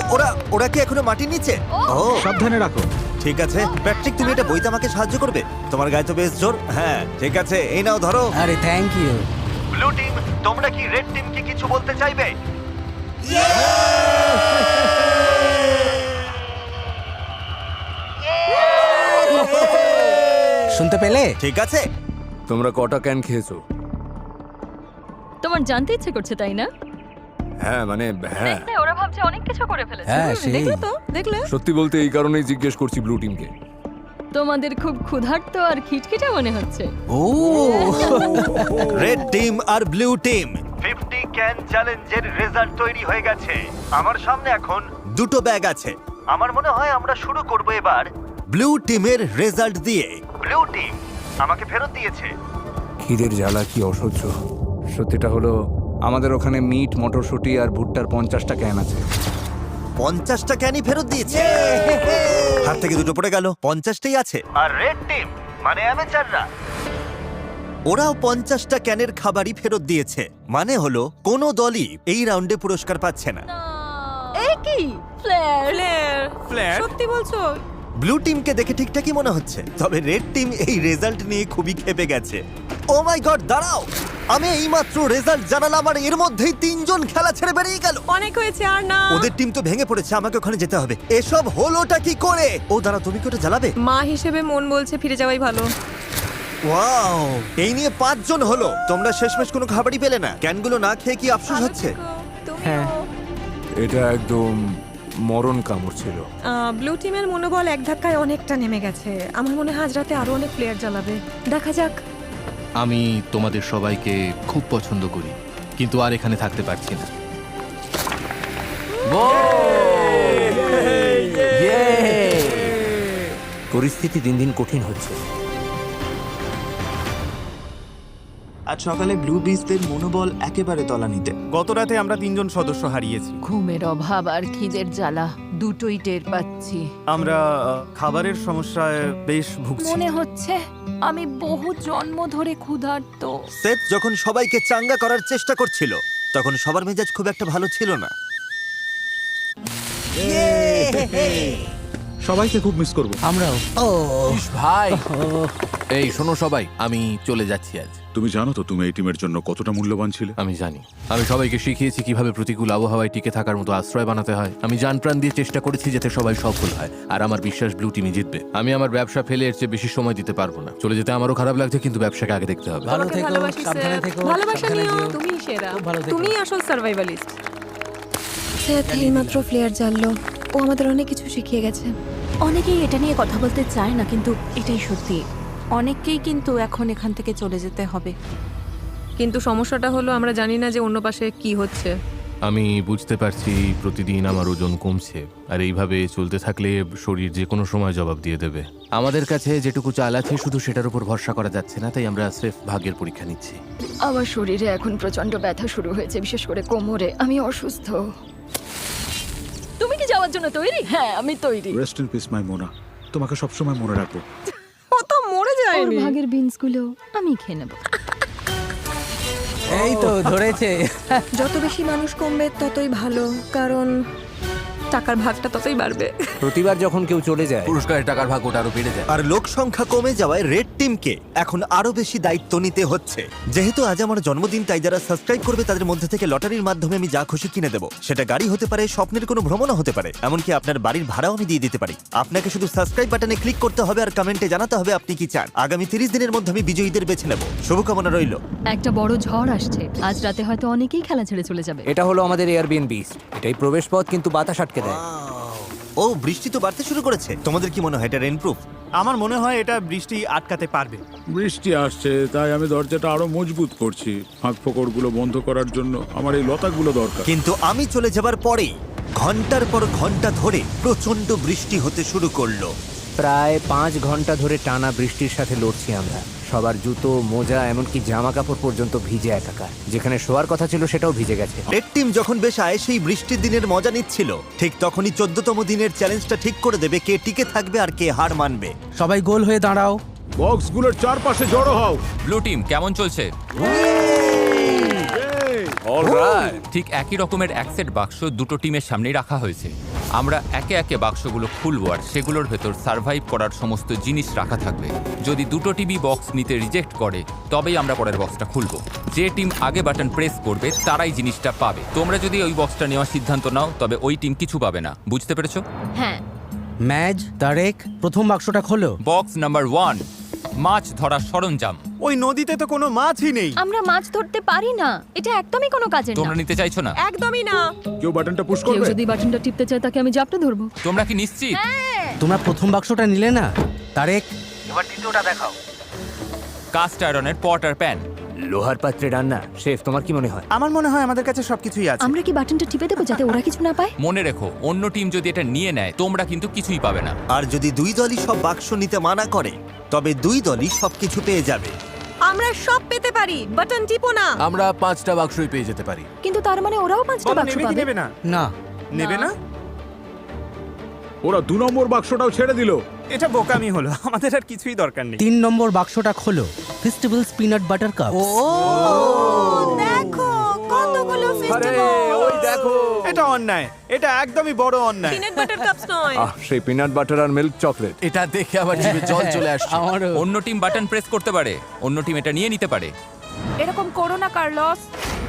[SPEAKER 1] ওরা কি এখনো মাটির নিচে? ও
[SPEAKER 9] সাবধানে রাখো।
[SPEAKER 1] ঠিক আছে প্যাট্রিক, তুমি এটা বইতে আমাকে সাহায্য করবে? তোমার গায়ে তো বেশ জোর। হ্যাঁ ঠিক আছে, এই নাও ধরো।
[SPEAKER 3] আরে থ্যাংক ইউ।
[SPEAKER 1] ব্লু টিম, তোমরা কি রেড টিমকে কিছু বলতে চাইবে?
[SPEAKER 3] শুনতে পেলে?
[SPEAKER 1] ঠিক আছে,
[SPEAKER 6] তোমরা কটা ক্যান খেয়েছো?
[SPEAKER 10] তোমার জানতে ইচ্ছে করছে তাই না?
[SPEAKER 6] হ্যাঁ মানে হ্যাঁ,
[SPEAKER 10] ওরা ভাবছে অনেক কিছু করে ফেলেছে।
[SPEAKER 3] হ্যাঁ সেই।
[SPEAKER 2] দেখলে তো, দেখলে?
[SPEAKER 6] সত্যি বলতে এই কারণেই জিজ্ঞেস করছি ব্লু টিমকে।
[SPEAKER 10] তোমাদের খুব ক্ষুধার্ত আর খিটখিটে মনে হচ্ছে।
[SPEAKER 3] ও
[SPEAKER 1] রেড টিম আর ব্লু টিম 50 ক্যান চ্যালেঞ্জের রেজাল্ট তৈরি হয়ে গেছে। আমার সামনে এখন 2টো ব্যাগ আছে। আমার মনে হয় আমরা শুরু করব এবার ব্লু টিমের রেজাল্ট দিয়ে। ব্লু টিম আমাকে ফেরত দিয়েছে।
[SPEAKER 3] খিদের জ্বালা কি অসহ্য। সত্যিটা হলো আমাদের ওখানে মিট, মটরশুঁটি আর ভুট্টার 50টা ক্যান আছে।
[SPEAKER 1] 50টা ক্যানই ফেরত দিয়েছে। হাত থেকে দুটো পড়ে গেল, 50টাই আছে। আর রেড টিম মানে অ্যামেচাররা, ওরাও 50টা ক্যানের খাবারই ফেরত দিয়েছে। মানে হলো কোনো দলই এই রাউন্ডে পুরস্কার পাচ্ছে না।
[SPEAKER 7] এই কি ফ্লেয়ার
[SPEAKER 5] ফ্ল্যাট
[SPEAKER 2] সত্যি বলছো?
[SPEAKER 1] ব্লু টিমকে দেখে ঠিকঠাকই মনে হচ্ছে, তবে রেড টিম এই রেজাল্ট নিয়ে খুবই ক্ষেপে গেছে। ও মাই গড, দাঁড়াও, আমি এইমাত্র রেজাল্ট জানালাম আর এর মধ্যেই 3 জন খেলা ছেড়ে বেরিয়ে গেল।
[SPEAKER 2] অনেক হয়েছে আর না।
[SPEAKER 1] ওদের টিম তো ভেঙে পড়েছে, আমাকে ওখানে যেতে হবে। এসব হলোটা কি করে? ও দাঁড়া, তুমি কি ওটা জ্বালাবে?
[SPEAKER 2] মা হিসেবে মন বলছে ফিরে যাওয়াই ভালো।
[SPEAKER 1] ওয়াও, এই নিয়ে 5 জন হলো। তোমরা শেষমেশ কোনো খাবারই পেলে না। ক্যানগুলো না খেয়ে কি আফসোস হচ্ছে?
[SPEAKER 2] হ্যাঁ,
[SPEAKER 6] এটা একদম মরণ কামড় ছিল।
[SPEAKER 2] ব্লু টিমের মনোবল এক ধাক্কায় অনেকটা নেমে গেছে। আমার মনে হয় আজ রাতে আরো অনেক প্লেয়ার জ্বালাবে। দেখা যাক।
[SPEAKER 4] আমি তোমাদের সবাইকে খুব পছন্দ করি, কিন্তু আর এখানে থাকতে পারছি না।
[SPEAKER 3] পরিস্থিতি দিন দিন কঠিন হচ্ছে।
[SPEAKER 11] আজ সকালে ব্লু বিস্টদের মনোবল একেবারে তলানিতে।
[SPEAKER 5] গত রাতে আমরা 3 জন সদস্য হারিয়েছি।
[SPEAKER 7] ঘুমের অভাব আর খিদের জ্বালা দুটোই টের পাচ্ছি।
[SPEAKER 5] আমরা খাবারের সমস্যায় বেশ ভুগছি।
[SPEAKER 7] মনে হচ্ছে আমি বহু জন্ম ধরে ক্ষুধার্ত।
[SPEAKER 1] সেথ যখন সবাইকে চাঙ্গা করার চেষ্টা করছিল, তখন সবার মেজাজ খুব একটা ভালো ছিল না।
[SPEAKER 9] সবাইকে খুব মিস করবো।
[SPEAKER 4] আমরাও। ইস ভাই, এই শোনো সবাই, আমি চলে যাচ্ছি আজ।
[SPEAKER 9] তুমি জানো তো তুমি এই টিমের জন্য কতটা মূল্যবান ছিলে।
[SPEAKER 4] আমি জানি, আমি সবাইকে শিখিয়েছি কিভাবে প্রতিকূল আবহাওয়ায় টিকে থাকার মতো আশ্রয় বানাতে হয়। আমি জান প্রাণ দিয়ে চেষ্টা করেছি যাতে সবাই সফল হয়, আর আমার বিশ্বাস ব্লু টিমই জিতবে। আমি আমার ব্যবসা ফেলে এর চেয়ে বেশি সময় দিতে পারবো না। চলে যেতে আমারও খারাপ লাগছে, কিন্তু ব্যবসাকে আগে দেখতে হবে।
[SPEAKER 2] ভালো থেকো, সাবধানে থেকো। ভালোবাসা নিও, তুমিই সেরা। তুমিই আসল সার্ভাইভালিস্ট। সেথ এইমাত্র প্লেয়ার জানলো। ও আমাদের অনেক কিছু শিখিয়ে গেছে।
[SPEAKER 10] অনেকেই এটা নিয়ে কথা বলতে চায় না, কিন্তু এটাই সত্যি। অনেককেই কিন্তু এখন এখান থেকে চলে যেতে হবে।
[SPEAKER 2] কিন্তু সমস্যাটা হলো আমরা জানি না যে অন্য পাশে কি হচ্ছে।
[SPEAKER 4] আমি বুঝতে পারছি প্রতিদিন আমার ওজন কমছে, আর এইভাবে চলতে থাকলে শরীর যে কোনো সময় জবাব দিয়ে দেবে। আমাদের কাছে যেটুকু চাল আছে শুধু সেটার উপর ভরসা করা যাচ্ছে না, তাই আমরা স্রেফ ভাগ্যের পরীক্ষা নিচ্ছি।
[SPEAKER 12] আমার শরীরে এখন প্রচন্ড ব্যথা শুরু হয়েছে, বিশেষ করে কোমরে। আমি অসুস্থ। তুমি কি যাওয়ার জন্য তৈরি? হ্যাঁ, আমি তৈরি।
[SPEAKER 9] রেস্ট ইন পিস মাই মোনা, তোমাকে সবসময় মনে রাখবো।
[SPEAKER 2] ও তো মরে
[SPEAKER 12] ওর
[SPEAKER 2] যায়নি।
[SPEAKER 12] ভাগের বিনসগুলো আমি খেয়ে নেব।
[SPEAKER 3] এই তো ধরেছে।
[SPEAKER 2] যত বেশি মানুষ কমবে ততই ভালো, কারণ টাকার ভাগটা ততই বাড়বে।
[SPEAKER 3] প্রতিবার যখন কেউ চলে যায়,
[SPEAKER 4] পুরস্কারের টাকার ভাগ ওটা আরো বেড়ে যায়।
[SPEAKER 1] আর লোক সংখ্যা কমে যাওয়ায় রেড টিমকে এখন আরো বেশি দায়িত্ব নিতে হচ্ছে। যেহেতু আজ আমার জন্মদিন, তাই যারা সাবস্ক্রাইব করবে তাদের মধ্যে থেকে লটারির মাধ্যমে আমি যা খুশি কিনে দেবো। সেটা গাড়ি হতে পারে, স্বপ্নের কোনো ভ্রমণও হতে পারে, এমনকি আপনার বাড়ির ভাড়াও আমি দিয়ে দিতে পারি। আপনাকে শুধু সাবস্ক্রাইব বাটনে ক্লিক করতে হবে আর কমেন্টে জানাতে হবে আপনি কি চান। আগামী 30 দিনের মধ্যে আমি বিজয়ীদের বেছে নেব। শুভকামনা রইল।
[SPEAKER 12] একটা বড় ঝড় আসছে, আজ রাতে হয়তো অনেকেই খেলা ছেড়ে চলে যাবে।
[SPEAKER 3] এটা হলো আমাদের এয়ারবিএনবি। এটাই প্রবেশ পথ, কিন্তু বাতাস আটকে দেয়।
[SPEAKER 1] ও, বৃষ্টি তো বাড়তে শুরু করেছে। তোমাদের কি মনে হয় এটা রেইনপ্রুফ?
[SPEAKER 5] আমার মনে হয় এটা বৃষ্টি আটকাতে পারবে।
[SPEAKER 9] বৃষ্টি আসছে, তাই আমি দরজাটা আরো মজবুত করছি। ফাঁক ফোকরগুলো বন্ধ করার জন্য আমার এই লতাগুলো দরকার।
[SPEAKER 1] কিন্তু আমি চলে যাবার পরেই ঘন্টার পর ঘন্টা ধরে প্রচন্ড বৃষ্টি হতে শুরু করলো।
[SPEAKER 3] প্রায় 5 ঘন্টা ধরে টানা বৃষ্টির সাথে লড়ছি আমরা। সবার জুতো, মোজা, এমনকি জামা কাপড় পর্যন্ত ভিজে একাকার। যেখানে শোয়ার কথা ছিল সেটাও ভিজে গেছে।
[SPEAKER 1] রেড টিম যখন বেশ সেই বৃষ্টির দিনের মজা নিচ্ছিল, ঠিক তখনই 14তম দিনের চ্যালেঞ্জটা ঠিক করে দেবে কে টিকে থাকবে আর কে হার মানবে।
[SPEAKER 8] সবাই গোল হয়ে দাঁড়াও।
[SPEAKER 9] বক্সগুলোর চারপাশে জড়ো হও।
[SPEAKER 13] ব্লু টিম কেমন চলছে?
[SPEAKER 6] অলরাইট।
[SPEAKER 13] ঠিক একই রকমের এক সেট বাক্স দুটো টিমের সামনেই রাখা হয়েছে। আমরা একে একে বাক্সগুলো খুলবো, আর সেগুলোর ভেতর সার্ভাইভ করার সমস্ত জিনিস রাখা থাকবে। যদি দুটো টিমই বক্স নিতে রিজেক্ট করে, তবেই আমরা পরের বক্সটা খুলবো। যে টিম আগে বাটন প্রেস করবে তারাই জিনিসটা পাবে। তোমরা যদি ওই বক্সটা নেওয়ার সিদ্ধান্ত নাও, তবে ওই টিম কিছু পাবে না। বুঝতে পেরেছো?
[SPEAKER 12] হ্যাঁ।
[SPEAKER 8] ম্যাজ, তারেক, প্রথম বাক্সটা খোলো।
[SPEAKER 13] বক্স নাম্বার 1, মাছ ধরার সরঞ্জাম।
[SPEAKER 5] ওই নদীতে তো কোনো মাছই নেই।
[SPEAKER 12] আমরা মাছ ধরতে পারি না, এটা একদমই কোনো কাজের না।
[SPEAKER 13] তোমরা নিতে চাইছো না?
[SPEAKER 2] একদমই না।
[SPEAKER 9] কেউ বাটনটা পুশ
[SPEAKER 12] কেউ
[SPEAKER 9] করবে?
[SPEAKER 12] যদি বাটনটা টিপতে চায় তাকে আমি জাপটে ধরবো।
[SPEAKER 13] তোমরা কি নিশ্চিত?
[SPEAKER 8] তোমরা প্রথম বাক্সটা নিলে না? তারেক,
[SPEAKER 3] এবার দ্বিতীয়টা দেখাও।
[SPEAKER 13] কাস্ট আয়রনের পট আর প্যান।
[SPEAKER 3] লোহার পাত্রে রান্না। শেফ, তোমার কি মনে হয়?
[SPEAKER 5] আমার মনে হয় আমাদের কাছে সবকিছুই আছে।
[SPEAKER 12] আমরা কি বাটনটা টিপে দেবো যাতে ওরা কিছু না পায়?
[SPEAKER 13] মনে রেখো, অন্য টিম যদি এটা নিয়ে নেয়, তোমরা কিন্তু কিছুই পাবে না।
[SPEAKER 1] আর যদি দুই দলই সব বাক্স নিতে মানা করে, তবে দুই দলই সবকিছু পেয়ে যাবে।
[SPEAKER 2] আমরা সব পেতে পারি, বাটন টিপো না।
[SPEAKER 4] আমরা 5টা বাক্সই পেয়ে যেতে পারি।
[SPEAKER 12] কিন্তু তার মানে ওরাও 5টা
[SPEAKER 5] বলো,
[SPEAKER 12] বাক্স
[SPEAKER 5] নেবে কি
[SPEAKER 12] পাবে।
[SPEAKER 5] নেবে না?
[SPEAKER 8] না।
[SPEAKER 5] নেবে না?
[SPEAKER 9] ওরা 2 নম্বর বাক্সটাও ছেড়ে দিল।
[SPEAKER 5] এটা বোকামি হলো, আমাদের আর কিছুই দরকার নেই।
[SPEAKER 14] 3 নম্বর বাক্সটা খোলো, ফেস্টিভ্যালস পিনাট বাটার কাপ।
[SPEAKER 10] দেখো কতগুলো ফেস্টিভ্যাল।
[SPEAKER 3] ওই দেখো,
[SPEAKER 5] এটা অন্যায়, এটা একদমই বড় অন্যায়।
[SPEAKER 10] পিনাট বাটার কাপস নয়।
[SPEAKER 6] সেই পিনাট বাটার আর মিল্ক চকলেট।
[SPEAKER 4] এটা দেখে আমার জিভে জল চলে আসছে।
[SPEAKER 13] অন্য টিম বাটন প্রেস করতে পারে, অন্য টিম এটা নিয়ে নিতে পারে।
[SPEAKER 7] এরকম করো না কার্লস,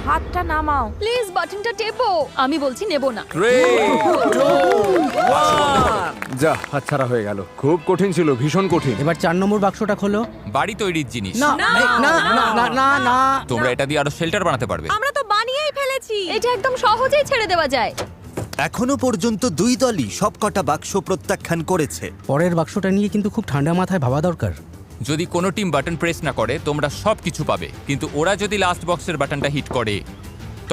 [SPEAKER 7] হাতটা নামাও।
[SPEAKER 12] প্লিজ বাটনটা টেপো। আমি বলছি নেব না।
[SPEAKER 6] যা, হাতছাড়া হয়ে গেল। খুব কঠিন ছিল, ভীষণ কঠিন।
[SPEAKER 14] এবার 4 নম্বর বাক্সটা খোলো।
[SPEAKER 13] বাড়ি তৈরির জিনিস।
[SPEAKER 14] না না না না না না,
[SPEAKER 13] তোমরা এটা দিয়ে আরো শেল্টার বানাতে পারবে।
[SPEAKER 10] আমরা তো বানিয়েই ফেলেছি।
[SPEAKER 12] এটা একদম সহজেই ছেড়ে দেওয়া যায়।
[SPEAKER 1] এখনো পর্যন্ত দুই দলই সবকটা বাক্স প্রত্যাখ্যান করেছে।
[SPEAKER 14] পরের বাক্সটা নিয়ে কিন্তু খুব ঠান্ডা মাথায় ভাবা দরকার।
[SPEAKER 13] যদি কোনো টিম বাটন প্রেস না করে তোমরা সব কিছু পাবে, কিন্তু ওরা যদি লাস্ট বক্সের বাটনটা হিট করে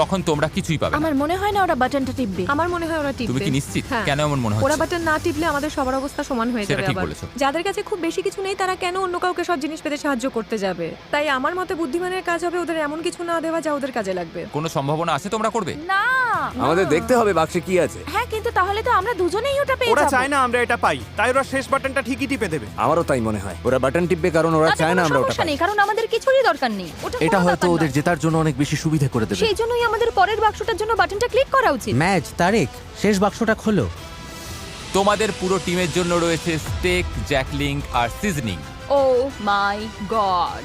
[SPEAKER 13] তখন তোমরা কিছুই পাবে না।
[SPEAKER 7] আমার মনে হয় না ওরা বাটনটা টিপবে।
[SPEAKER 2] আমার মনে হয় ওরা টিপবে।
[SPEAKER 13] তুমি কি নিশ্চিত?
[SPEAKER 2] হ্যাঁ।
[SPEAKER 13] কেন এমন মনে
[SPEAKER 2] ওরা
[SPEAKER 13] হচ্ছে?
[SPEAKER 2] বাটন না টিপলে আমাদের সবার অবস্থা সমান হয়ে
[SPEAKER 13] সেটা
[SPEAKER 2] যাবে।
[SPEAKER 13] ঠিক
[SPEAKER 2] আবার
[SPEAKER 13] বলেছো।
[SPEAKER 2] যাদের কাছে খুব বেশি কিছু নেই তারা কেন অন্য কাউকে সব জিনিস পেতে সাহায্য করতে যাবে? তাই আমার মতে বুদ্ধিমানের কাজ হবে ওদের এমন কিছু না দেওয়া যা ওদের কাজে লাগবে।
[SPEAKER 13] কোনো সম্ভাবনা আছে তোমরা করবে?
[SPEAKER 7] না।
[SPEAKER 3] আমাদের দেখতে হবে বাক্সে কি আছে।
[SPEAKER 7] হ্যাঁ, কিন্তু তাহলে তো আমরা দুজনেই ওটা পেয়ে
[SPEAKER 5] ওরা
[SPEAKER 7] যাব।
[SPEAKER 5] চায় না আমরা এটা পাই, তাই ওরা শেষ বাটনটা ঠিকই টিপে দেবে।
[SPEAKER 3] আমারও তাই মনে হয়, ওরা বাটন টিপবে কারণ ওরা
[SPEAKER 12] তাতে
[SPEAKER 3] চায় না
[SPEAKER 12] কোনো
[SPEAKER 3] আমরা ওটা
[SPEAKER 12] সমস্যা
[SPEAKER 3] পাই।
[SPEAKER 12] নেই, কারণ আমাদের কিছুরই দরকার নেই। ওটা
[SPEAKER 4] এটা
[SPEAKER 12] কোনো
[SPEAKER 4] হয়তো
[SPEAKER 12] ব্যাপার
[SPEAKER 4] ওদের
[SPEAKER 12] নয়।
[SPEAKER 4] জেতার জন্য অনেক বেশি সুবিধা করে দেবে।
[SPEAKER 12] সেই জন্যই আমাদের পরের বাক্সটার জন্য বাটনটা ক্লিক করা উচিত।
[SPEAKER 14] ম্যাচ তারেক, শেষ বাক্সটা খোলো।
[SPEAKER 13] তোমাদের পুরো টিমের জন্য রয়েছে স্টেক, জ্যাকলিং আর সিজনিং।
[SPEAKER 12] ও মাই গড।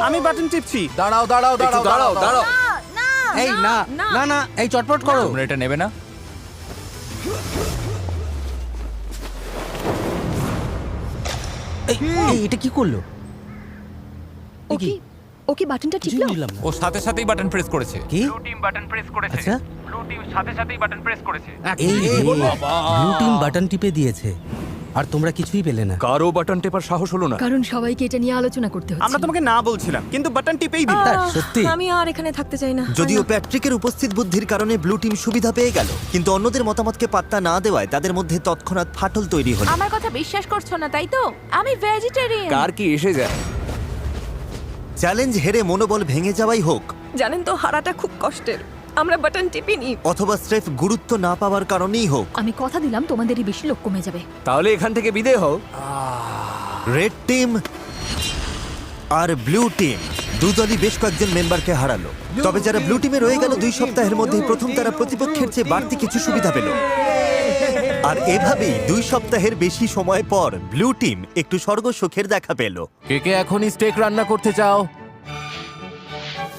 [SPEAKER 5] আমি বাটন টিপছি।
[SPEAKER 4] দাঁড়াও দাঁড়াও দাঁড়াও দাঁড়াও দাঁড়াও।
[SPEAKER 14] এই না না না, এই চটপট করো।
[SPEAKER 13] তোমরা এটা নেবে না?
[SPEAKER 14] এই এই, এটা কি করলো?
[SPEAKER 12] ও কি বাটনটা টিপলো?
[SPEAKER 14] নিলাম না।
[SPEAKER 13] ও সাথে সাথেই বাটন প্রেস করেছে।
[SPEAKER 14] কি?
[SPEAKER 13] ব্লু টিম বাটন প্রেস করেছে।
[SPEAKER 14] আচ্ছা,
[SPEAKER 13] ব্লু টিম সাথে সাথেই বাটন প্রেস করেছে।
[SPEAKER 14] এই ব্লু টিম বাটন টিপে দিয়েছে আর তোমরা কিছুই পেলে না।
[SPEAKER 6] কারো বাটন টেপার সাহস হলো না।
[SPEAKER 12] কারণ সবাইকে এটা নিয়ে আলোচনা করতে হচ্ছে।
[SPEAKER 5] আমরা তোমাকে না বলছিলাম, কিন্তু বাটন টিপেই দিল।
[SPEAKER 14] সত্যি?
[SPEAKER 2] আমি আর এখানে থাকতে চাই না।
[SPEAKER 1] যদিও প্যাট্রিকের উপস্থিত বুদ্ধির কারণে ব্লু টিম সুবিধা পেয়ে গেল, কিন্তু অন্যদের মতামতকে পাত্তা না দেওয়ায় তাদের মধ্যে তৎক্ষণাৎ ফাটল তৈরি হলো।
[SPEAKER 7] আমার কথা বিশ্বাস করছো না তাই তো? আমি ভেজিটেরিয়ান।
[SPEAKER 3] কার কি এসে যায়।
[SPEAKER 1] চ্যালেঞ্জ হেরে মনোবল ভেঙে যাওয়াই হোক,
[SPEAKER 2] জানেন তো হারাটা খুব কষ্টের। আমরা বাটন টিপিনি।
[SPEAKER 1] অথবা স্রেফ গুরুত্ব না পাওয়ার কারণেই হোক,
[SPEAKER 12] আমি কথা দিলাম তোমাদেরই বেশি লোক কমে যাবে।
[SPEAKER 3] তাহলে এখান থেকে বিদায় হও।
[SPEAKER 1] রেড টিম আর ব্লু টিম দুদলই বেশ কয়েকজন মেম্বারকে হারালো। তবে যারা ব্লু টিমে রয়ে গেল 2 সপ্তাহের মধ্যে প্রথম তারা প্রতিপক্ষের চেয়ে বাড়তি কিছু সুবিধা পেল। আর এভাবেই 2 সপ্তাহের বেশি সময় পর ব্লু টিম একটু স্বর্গ সুখের দেখা পেল।
[SPEAKER 4] কে কে এখনই স্টেক রান্না করতে চাও?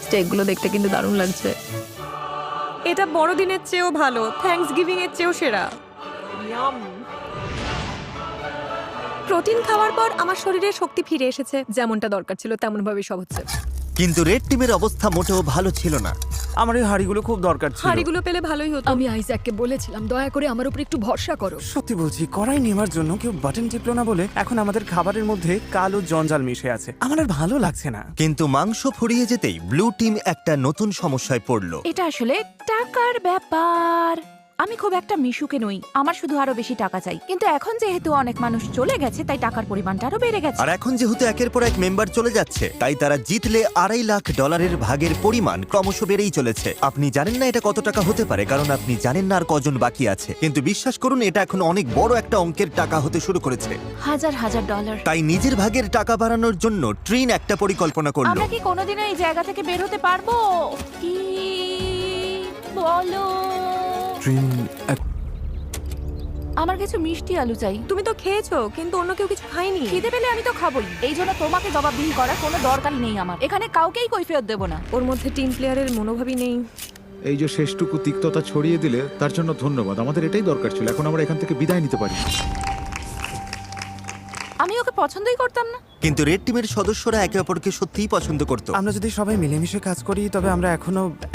[SPEAKER 2] স্টেকগুলো দেখতে কিন্তু দারুণ লাগছে। এটা বড়দিনের চেয়েও ভালো, থ্যাঙ্কস গিভিং এর চেয়েও সেরা। প্রোটিন খাওয়ার পর আমার শরীরে শক্তি ফিরে এসেছে, যেমনটা দরকার ছিল তেমন ভাবে সব হচ্ছে।
[SPEAKER 1] কিন্তু রেড টিমের অবস্থা মোটেও ভালো ছিল না।
[SPEAKER 5] আমার এই হাড়িগুলো খুব দরকার ছিল।
[SPEAKER 2] হাড়িগুলো পেলে ভালোই হতো।
[SPEAKER 12] আমি আইজ্যাককে বলেছিলাম দয়া করে আমার উপর একটু ভরসা করো।
[SPEAKER 5] সত্যি বলছি, কড়াই নেওয়ার জন্য কেউ বাটন টিপলো না বলে এখন আমাদের খাবারের মধ্যে কালো জঞ্জাল মিশে আছে। আমার আর ভালো লাগছে না।
[SPEAKER 1] কিন্তু মাংস ফুরিয়ে যেতেই ব্লু টিম একটা নতুন সমস্যায় পড়লো।
[SPEAKER 7] এটা আসলে টাকার ব্যাপার। আমি খুব একটা মিশুকে নই, আমার শুধু আরো বেশি টাকা চাই। কিন্তু এখন যেহেতু অনেক মানুষ চলে গেছে তাই টাকার পরিমাণটা আরো বেড়ে গেছে।
[SPEAKER 1] আর এখন যেহেতু একের পর এক মেম্বার চলে যাচ্ছে, তাই তারা জিতলে $2.5 লাখ ভাগের পরিমাণ ক্রমশ বেড়েই চলেছে। আপনি জানেন না এটা কত টাকা হতে পারে, কারণ আপনি জানেন না আর কজন বাকি আছে। কিন্তু বিশ্বাস করুন, এটা এখন অনেক বড় একটা অঙ্কের টাকা হতে শুরু করেছে।
[SPEAKER 7] হাজার হাজার ডলার।
[SPEAKER 1] তাই নিজের ভাগের টাকা বাড়ানোর জন্য ট্রিন একটা পরিকল্পনা করলো।
[SPEAKER 7] আমরা কি কোনোদিনও এই জায়গা থেকে বের হতে পারবো? কি বলো? আমার কিছু মিষ্টি আলু চাই।
[SPEAKER 2] তুমি তো খেয়েছো, কিন্তু অন্য কেউ কিছু খায়নি।
[SPEAKER 7] খিদে পেলে আমি তো খাবোই, এই জন্য তোমাকে জবাবদিহি করার কোনো দরকারই নেই আমার। এখানে কাউকেই কৈফিয়ত দেব না।
[SPEAKER 2] ওর মধ্যে টিম প্লেয়ারের মনোভাবই নেই।
[SPEAKER 9] এই যে শেষটুকু তিক্ততা ছড়িয়ে দিলে তার জন্য ধন্যবাদ। আমাদের এটাই দরকার ছিল। এখন আমরা এখান থেকে বিদায় নিতে পারি।
[SPEAKER 7] আমি ওকে পছন্দই করতাম না।
[SPEAKER 1] কিন্তু রেড টিমের সদস্যরা একে অপরকে সত্যিই পছন্দ করত।
[SPEAKER 5] আমরা যদি সবাই মিলেমিশে কাজ করি তবে আমরা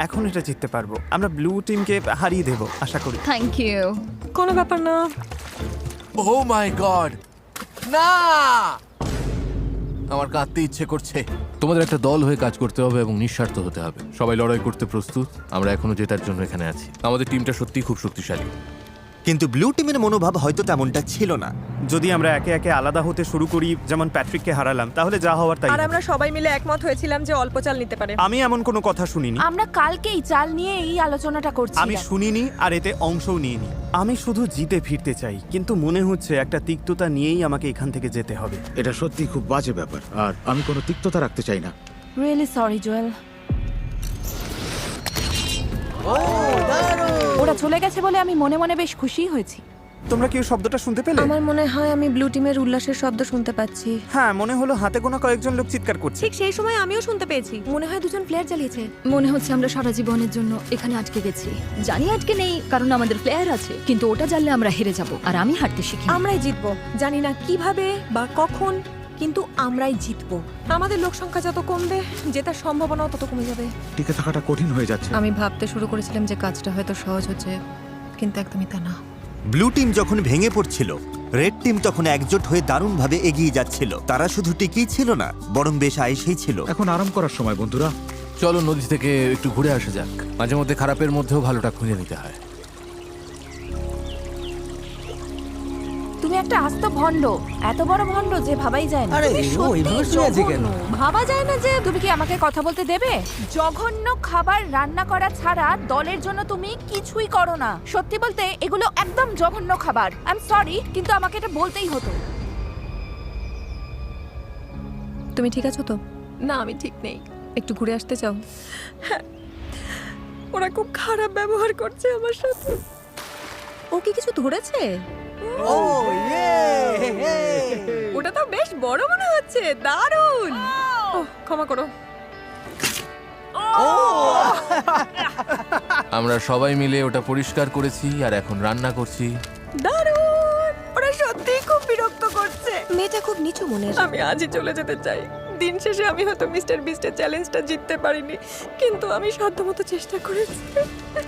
[SPEAKER 5] এখন এটা জিততে পারবো। আমরা ব্লু টিমকে হারিয়ে দেব আশা করি।
[SPEAKER 12] Thank you.
[SPEAKER 2] কোনো ব্যাপার না।
[SPEAKER 4] ও মাই গড, না! আমার কাঁদতে ইচ্ছে করছে। তোমাদের একটা দল হয়ে কাজ করতে হবে এবং নিঃস্বার্থ হতে হবে। সবাই লড়াই করতে প্রস্তুত। আমরা এখনো জেতার জন্য এখানে আছি। আমাদের টিমটা সত্যিই খুব শক্তিশালী।
[SPEAKER 1] কিন্তু ব্লু টিমের মনোভাব হয়তো তেমনটা ছিল না।
[SPEAKER 5] যদি আমরা একে একে আলাদা হতে শুরু করি, যেমন প্যাট্রিককে হারালাম, তাহলে যা হওয়ার তাই
[SPEAKER 2] আর
[SPEAKER 5] হবে।
[SPEAKER 2] আমরা সবাই মিলে একমত হয়েছিলাম যে অল্প চাল নিতে পারে।
[SPEAKER 5] আমি এমন কোনো কথা শুনিনি,
[SPEAKER 7] আমরা কালকেই চাল নিয়ে এই আলোচনাটা করছি।
[SPEAKER 5] আমি শুনিনি আর এতে অংশও নিইনি। আমি শুধু জিতে ফিরতে চাই, কিন্তু মনে হচ্ছে একটা তিক্ততা নিয়েই আমাকে এখান থেকে যেতে হবে।
[SPEAKER 9] এটা সত্যি খুব বাজে ব্যাপার, আর আমি কোনো তিক্ততা রাখতে চাই না।
[SPEAKER 7] Really sorry Joel. ওরা চলে গেছে বলে আমি মনে মনে বেশ খুশি হয়েছি।
[SPEAKER 5] তোমরা কি ওই শব্দটা শুনতে পেলে?
[SPEAKER 2] আমার মনে হয় আমি ব্লু টিমের উল্লাসের শব্দ শুনতে পাচ্ছি।
[SPEAKER 5] হ্যাঁ, মনে হলো হাতে গোনা কয়েকজন লোক চিৎকার করছে।
[SPEAKER 2] ঠিক সেই সময় আমিও শুনতে পেয়েছি। মনে হয় দুজন প্লেয়ার জ্বালিয়েছে।
[SPEAKER 12] মনে হচ্ছে আমরা সারা জীবনের জন্য এখানে আটকে গেছি। জানি আটকে নেই, কারণ আমাদের প্লেয়ার আছে, কিন্তু ওটা জানলে আমরা হেরে যাব, আর আমি হারতে শিখি।
[SPEAKER 2] আমরাই জিতবো, জানি না কিভাবে বা কখন, কিন্তু আমরাই জিতবো। আমাদের লোক সংখ্যা যত কমবে, জেতার সম্ভাবনাও তত কমে যাবে।
[SPEAKER 9] টিকে থাকাটা কঠিন হয়ে যাচ্ছে।
[SPEAKER 2] আমি ভাবতে শুরু করেছিলাম যে কাজটা হয়তো সহজ হচ্ছে, কিন্তু একদমই তা না।
[SPEAKER 1] ব্লু টিম যখন ভেঙে পড়ছিল, রেড টিম তখন একজোট হয়ে দারুণভাবে এগিয়ে যাচ্ছিল। তারা শুধু টিকেই ছিল না, বরং বেশ আয়েসেই ছিল।
[SPEAKER 9] এখন আরাম করার সময় বন্ধুরা।
[SPEAKER 4] চলো নদী থেকে একটু ঘুরে আসা যাক। মাঝে মধ্যে খারাপের মধ্যেও ভালোটা খুঁজে নিতে হয়।
[SPEAKER 7] তুমি একটা আস্ত ভণ্ড, এত বড় ভণ্ড যে ভাবাই যায় না।
[SPEAKER 14] আরে,
[SPEAKER 7] তুমি
[SPEAKER 14] ও
[SPEAKER 7] সত্যিই
[SPEAKER 14] এইভাবে শুয়ে আছে কেন?
[SPEAKER 7] জঘন্য। ভাবা যায় না যে তুমি কি আমাকে কথা বলতে দেবে? জঘন্য খাবার রান্না করা ছাড়া দলের জন্য তুমি কিছুই করো না। সত্যি বলতে এগুলো একদম জঘন্য খাবার। আই এম সরি, কিন্তু আমাকে এটা বলতেই হতো।
[SPEAKER 2] তুমি ঠিক আছো তো? না, আমি ঠিক নেই। একটু ঘুরে আসতে চাও? হ্যাঁ, ওরা খুব খারাপ ব্যবহার করছে আমার সাথে। ও কি কিছু ধরেছে? ওটা তো বেশ বড় মনে হচ্ছে। দারুণ! ওহ, ক্ষমা করো।
[SPEAKER 4] আমরা সবাই মিলে ওটা পরিষ্কার করেছি আর এখন রান্না করছি।
[SPEAKER 2] দারুণ! ওরা সত্যিই খুব বিরক্ত করছে। মেয়েটা খুব নিচু মনের। আমি আজই চলে যেতে চাই। দিন শেষে আমি হয়তো মিস্টার বিস্টের চ্যালেঞ্জটা জিততে পারিনি, কিন্তু আমি সাধ্যমতো চেষ্টা করেছি।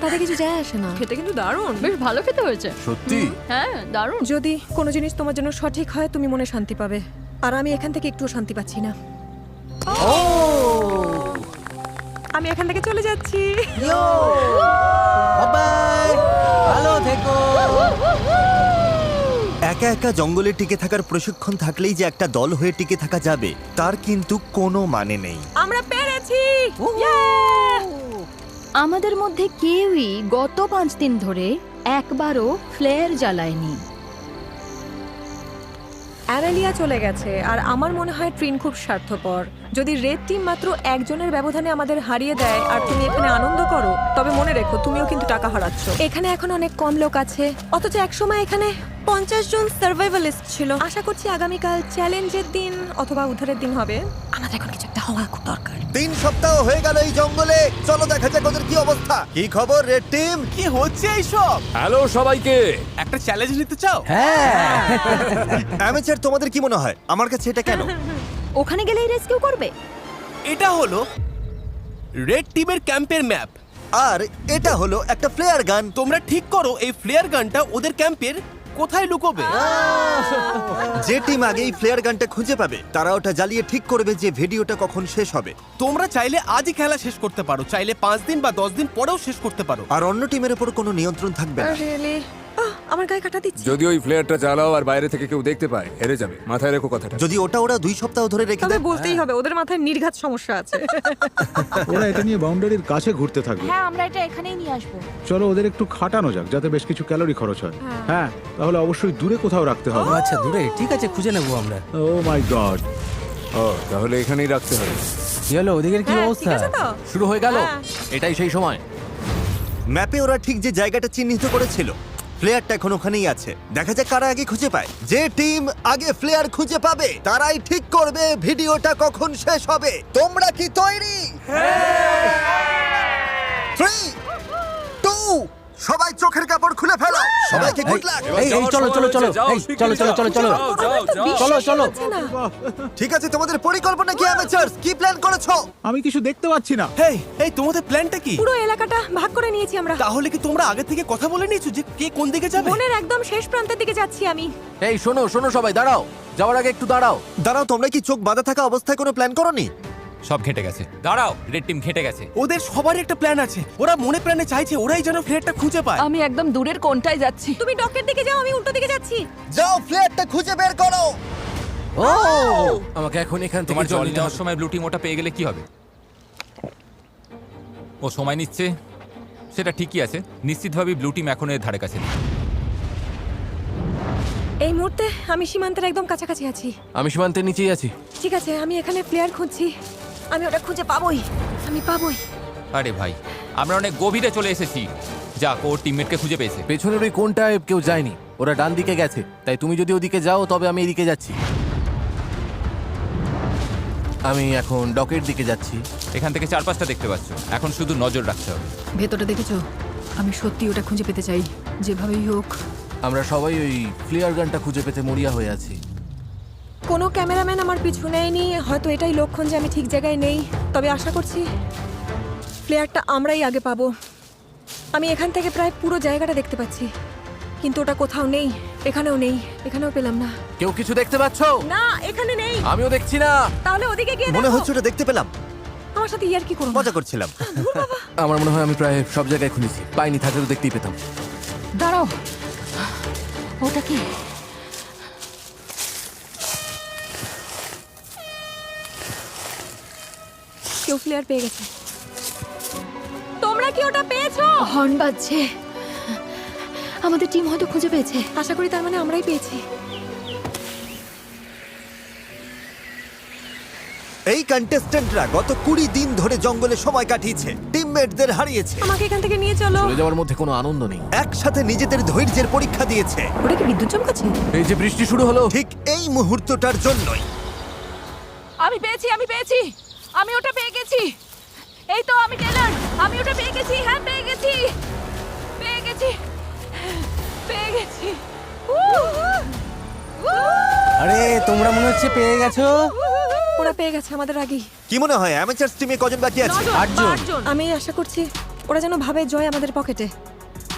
[SPEAKER 2] তাতে কিছু যায় আসে না। খেতে কিন্তু দারুণ।
[SPEAKER 12] বেশ ভালো খেতে হয়েছে।
[SPEAKER 4] সত্যি?
[SPEAKER 12] হ্যাঁ, দারুণ।
[SPEAKER 2] যদি কোনো জিনিস তোমার জন্য সঠিক হয়, তুমি মনে শান্তি পাবে। আর আমি এখান থেকে একটুও শান্তি পাচ্ছি না। আমি এখান থেকে চলে যাচ্ছি।
[SPEAKER 14] ভালো থেকো।
[SPEAKER 1] একা একা জঙ্গলে টিকে থাকার প্রশিক্ষণ থাকলেই যে একটা দল হয়ে টিকে থাকা যাবে, তার কিন্তু কোনো মানে নেই।
[SPEAKER 2] আমরা পেরেছি।
[SPEAKER 12] আমাদের মধ্যে কেউই গত 5 দিন ধরে একবারও ফ্লেয়ার জ্বালায়নি।
[SPEAKER 2] অ্যামেলিয়া চলে গেছে, আর আমার মনে হয় ট্রিন খুব স্বার্থপর। যদি রেড টিম মাত্র একজনের ব্যবধানে আমাদের হারিয়ে দেয় আর তুমি এখানে আনন্দ করো, তবে মনে রেখো তুমিও কিন্তু টাকা হারাচ্ছ। এখানে এখন অনেক কম লোক আছে, অথচ একসময় এখানে 50 জন সার্ভাইভালিস্ট ছিল। আশা করছি আগামীকাল চ্যালেঞ্জের দিন অথবা উদ্ধারের দিন হবে। আমাদের এখন কিছু একটা হওয়া খুব দরকার।
[SPEAKER 1] 3 সপ্তাহ হয়ে গেল এই জঙ্গলে। চলো দেখা যাক ওদের কি অবস্থা। কি খবর রেড টিম?
[SPEAKER 8] কি হচ্ছে এইসব?
[SPEAKER 6] হ্যালো সবাইকে।
[SPEAKER 8] একটা চ্যালেঞ্জ নিতে চাও?
[SPEAKER 14] হ্যাঁ,
[SPEAKER 1] অ্যামেচার, তোমাদের কি মনে হয় আমার কাছে এটা কেন?
[SPEAKER 12] ওখানে গেলেই রেস্কিউ করবে?
[SPEAKER 8] এটা হলো রেড টিমের ক্যাম্পের ম্যাপ।
[SPEAKER 1] আর এটা হলো একটা ফ্লেয়ার গান।
[SPEAKER 8] তোমরা ঠিক করো এই ফ্লেয়ার গানটা ওদের ক্যাম্পের কোথায় লুকোবে।
[SPEAKER 1] যে টিম আগে এই ফ্লেয়ার গানটা খুঁজে পাবে, তারা ওটা জ্বালিয়ে ঠিক করবে যে ভিডিওটা কখন শেষ হবে।
[SPEAKER 8] তোমরা চাইলে আজই খেলা শেষ করতে পারো, চাইলে 5 দিন বা 10 দিন পরেও শেষ করতে পারো।
[SPEAKER 1] আর অন্য টিমের উপর কোনো নিয়ন্ত্রণ থাকবে না।
[SPEAKER 2] রিয়েলি আমার গায়ে কাটা দিচ্ছে।
[SPEAKER 6] যদি ওই ফ্লেয়ারটা চালাও আর বাইরে থেকে কেউ দেখতে পায়, হেরে যাবে। মাথায় রেখো কথাটা।
[SPEAKER 1] যদি ওটা ওরা 2 সপ্তাহ ধরে রেখে
[SPEAKER 2] তবে
[SPEAKER 1] দেয়,
[SPEAKER 2] বলতেই হবে ওদের মাথায় নির্ঘাত সমস্যা আছে।
[SPEAKER 9] ওরা এটা নিয়ে বাউন্ডারির কাছে ঘুরতে থাকবে।
[SPEAKER 7] হ্যাঁ, আমরা এটা এখানেই নিয়ে আসবো।
[SPEAKER 9] চলো ওদের একটু খাটানো যাক, যাতে বেশ কিছু ক্যালোরি খরচ হয়। হ্যাঁ, তাহলে অবশ্যই দূরে কোথাও রাখতে হবে।
[SPEAKER 14] আচ্ছা দূরে, ঠিক আছে, খুঁজে নেবো আমরা।
[SPEAKER 9] ও মাই গড।
[SPEAKER 6] ও, তাহলে এখানেই রাখতে হবে।
[SPEAKER 14] কি হলো, ওদিকের কি
[SPEAKER 2] হ্যাঁ,
[SPEAKER 14] অবস্থা?
[SPEAKER 2] ঠিক আছে তো?
[SPEAKER 4] শুরু হয়ে গেল।
[SPEAKER 2] হ্যাঁ।
[SPEAKER 4] এটাই সেই সময়।
[SPEAKER 1] ম্যাপে ওরা ঠিক যে জায়গাটা চিহ্নিত করেছিল, ফ্লেয়ারটা এখন ওখানেই আছে। দেখা যাক কারা আগে খুঁজে পায়। যে টিম আগে ফ্লেয়ার খুঁজে পাবে, তারাই ঠিক করবে ভিডিওটা কখন শেষ হবে। তোমরা কি তৈরি? 3, 2, সবাই চোখের কাপড় খুলে ফেলো। সবাইকে গুড লাক।
[SPEAKER 14] এই চলো চলো চলো, এই চলো চলো চলো চলো চলো চলো।
[SPEAKER 1] ঠিক আছে, তোমাদের পরিকল্পনা কি অ্যামেচারস? কি প্ল্যান করেছো?
[SPEAKER 9] আমি কিছু দেখতে পাচ্ছি না।
[SPEAKER 8] হেই, এই তোমাদের প্ল্যানটা কি?
[SPEAKER 2] পুরো এলাকাটা ভাগ করে নিয়েছি আমরা।
[SPEAKER 8] তাহলে কি তোমরা আগে থেকে কথা বলে নিয়েছো যে কে কোন দিকে যাবে?
[SPEAKER 2] বনের একদম শেষ প্রান্তের দিকে যাচ্ছি আমি।
[SPEAKER 4] এই শোনো শোনো সবাই, দাঁড়াও। যাওয়ার আগে একটু দাঁড়াও।
[SPEAKER 1] দাঁড়াও, তোমরা কি চোখ বাঁধা থাকা অবস্থায় কোনো প্ল্যান করোনি?
[SPEAKER 13] সব ঘেটে গেছে। দাঁড়াও, রেড টিম ঘেটে গেছে।
[SPEAKER 14] ওদের সবার একটা প্ল্যান আছে, ওরা মনে প্রাণে চাইছে ওরাই যেন ফ্লেয়ারটা খুঁজে পায়।
[SPEAKER 7] আমি একদম দূরের কোণটায় যাচ্ছি।
[SPEAKER 10] তুমি ডকের দিকে যাও, আমি উল্টো দিকে যাচ্ছি।
[SPEAKER 1] যাও ফ্লেয়ারটা খুঁজে বের করো।
[SPEAKER 3] ও আমাকে এখন এখান থেকে
[SPEAKER 13] তোমার জল
[SPEAKER 3] জল নিতে
[SPEAKER 13] নেওয়ার
[SPEAKER 3] হবে।
[SPEAKER 13] সময় ব্লু টিম ওটা পেয়ে গেলে কি হবে? ও সময় নিচ্ছে, সেটা ঠিকই আছে। নিশ্চিতভাবেই ব্লু টিম এখন এর ধারে কাছে নেই।
[SPEAKER 2] এই মুহূর্তে আমি সীমান্তের একদম কাছাকাছি আছি।
[SPEAKER 4] আমি সীমান্তের নিচেই আছি।
[SPEAKER 2] ঠিক আছে, আমি এখানে প্লেয়ার খুঁজছি। আমি ওটা খুঁজে পাবোই, আমি পাবোই।
[SPEAKER 13] আরে ভাই, আমরা অনেক গভীরে চলে এসেছি। যাক, ওর টিমমেটকে খুঁজে পেয়েছে।
[SPEAKER 4] পেছনের ওই কোণটায় কেউ যায়নি, ওরা ডান দিকে গেছে। তাই তুমি যদি ওদিকে যাও তবে আমি এদিকে যাচ্ছি। আমি এখন ডকের দিকে যাচ্ছি।
[SPEAKER 13] এখান থেকে 4-5টা দেখতে পাচ্ছ, এখন শুধু নজর রাখতে হবে।
[SPEAKER 12] ভেতরটা দেখেছো? আমি সত্যি ওটা খুঁজে পেতে চাই, যেভাবেই হোক।
[SPEAKER 4] আমরা সবাই ওই ফ্লেয়ার গানটা খুঁজে পেতে মরিয়া হয়ে আছি।
[SPEAKER 2] কোনো ক্যামেরাম্যান আমার পিছু নেয়নি, হয়তো এটাই লক্ষণ যে আমি ঠিক জায়গায় নেই। তবে আশা করছি প্লেয়ারটা আমরাই আগে পাবো। আমি এখান থেকে প্রায় পুরো জায়গাটা দেখতে পাচ্ছি, কিন্তু ওটা কোথাও নেই। এখানেও নেই, এখানেও পেলাম না।
[SPEAKER 4] কেউ কিছু দেখতে পাচ্ছো?
[SPEAKER 2] না, এখানে নেই।
[SPEAKER 4] আমিও দেখছি না।
[SPEAKER 2] তাহলে ওদিকে গিয়ে
[SPEAKER 1] মনে
[SPEAKER 2] দেখো।
[SPEAKER 1] হচ্ছে ওটা দেখতে পেলাম।
[SPEAKER 2] আমার সাথে ইয়ার কি করবো?
[SPEAKER 1] মজা করছিলাম।
[SPEAKER 4] আমার মনে হয় আমি প্রায় সব জায়গায় খুঁজেছি, পাইনি। থাকলে তো দেখতেই পেতাম।
[SPEAKER 7] দাঁড়াও, ওটা কি?
[SPEAKER 2] কেউ প্লেয়ার পেয়ে গেছে। তোমরা কি ওটা পেয়েছো?
[SPEAKER 12] হর্ন বাজছে, আমাদের টিম হয়তো খুঁজে পেয়েছে।
[SPEAKER 2] আশা করি তার মানে আমরাই পেয়েছি।
[SPEAKER 1] এই কন্টেস্ট্যান্টরা গত 20 দিন ধরে জঙ্গলে সময় কাটিয়েছে, টিমমেটদের হারিয়েছে,
[SPEAKER 2] আমাকে এখান থেকে নিয়ে চলো।
[SPEAKER 4] চলে যাওয়ার মধ্যে কোনো আনন্দ নেই।
[SPEAKER 1] একসাথে নিজেদের ধৈর্যের পরীক্ষা দিয়েছে।
[SPEAKER 2] ওটা কি বিদ্যুৎ চমকাচ্ছে?
[SPEAKER 4] এই যে বৃষ্টি শুরু হলো,
[SPEAKER 1] ঠিক এই মুহূর্তটার জন্যই।
[SPEAKER 7] আমি পেয়েছি, আমি পেয়েছি, আমি ওটা পেয়ে গেছি। এই তো আমি টেলর, আমি ওটা পেয়ে গেছি। হ্যাঁ, পেয়ে গেছি, পেয়ে গেছি, পেয়ে গেছি।
[SPEAKER 14] আরে তোমরা মনে হচ্ছে পেয়ে গেছো।
[SPEAKER 2] ওরা পেয়ে গেছে আমাদের আগেই।
[SPEAKER 1] কি মনে হয় অ্যামেচারস টিমে কজন বাকি আছে?
[SPEAKER 14] 8জন।
[SPEAKER 2] আমি আশা করছি ওরা যেন ভাবে জয় আমাদের পকেটে।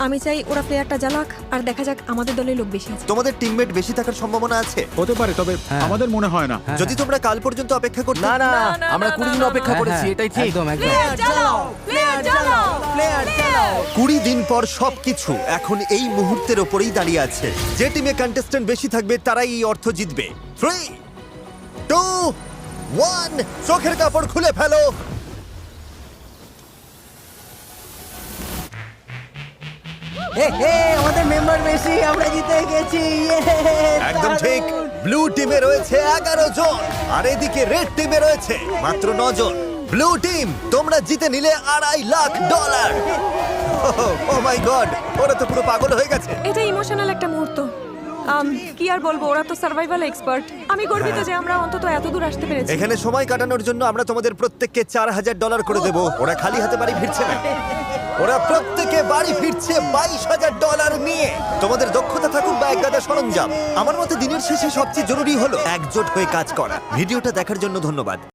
[SPEAKER 2] আমি চাই ওরা প্লেয়ারটা জ্বালাক, আর দেখা যাক আমাদের দলে লোক বেশি আছে।
[SPEAKER 1] তোমাদের টিমমেট বেশি থাকার সম্ভাবনা আছে।
[SPEAKER 9] হতে পারে, তবে আমাদের মনে হয় না।
[SPEAKER 1] যদি তোমরা কাল পর্যন্ত অপেক্ষা করতে।
[SPEAKER 4] না না, আমরা 20 দিন অপেক্ষা করেছি, এটাই ঠিক।
[SPEAKER 14] একদম একদম।
[SPEAKER 2] প্লেয়ার জ্বালাও, প্লেয়ার জ্বালাও, প্লেয়ার জ্বালাও।
[SPEAKER 1] 20 দিন পর সবকিছু এখন এই মুহূর্তের ওপরেই দাঁড়িয়ে আছে। যে টিমে কন্টেস্ট্যান্ট বেশি থাকবে তারাই এই অর্থ জিতবে। 3, 2, 1, চোখের কাপড় খুলে ফেলো।
[SPEAKER 14] আমাদের মেম্বার বেশি, আমরা জিতে গেছি।
[SPEAKER 1] একদম ঠিক। ব্লু টিমে রয়েছে 11 জন, আর এদিকে রেড টিমে রয়েছে মাত্র 9 জন। ব্লু টিম, তোমরা জিতে নিলে $2.5 লাখ। ও মাই গড, ওরা তো পুরো পাগল হয়ে গেছে।
[SPEAKER 2] এটা ইমোশনাল একটা মুহূর্ত। কি আর বলবো, ওরা তো সার্ভাইভাল এক্সপার্ট। আমি গর্বিত যে আমরা অন্তত এত দূর আসতে পেরেছি।
[SPEAKER 1] এখানে সময় কাটানোর জন্য আমরা তোমাদের প্রত্যেককে $4,000 করে দেব। ওরা খালি হাতে বাড়ি ফিরছে না, ওরা প্রত্যেকে বাড়ি ফিরছে $22,000 নিয়ে। তোমাদের দক্ষতা থাকুক বা একগাদা সরঞ্জাম, আমার মতে দিনের শেষে সবচেয়ে জরুরি হলো একজোট হয়ে কাজ করা। ভিডিওটা দেখার জন্য ধন্যবাদ।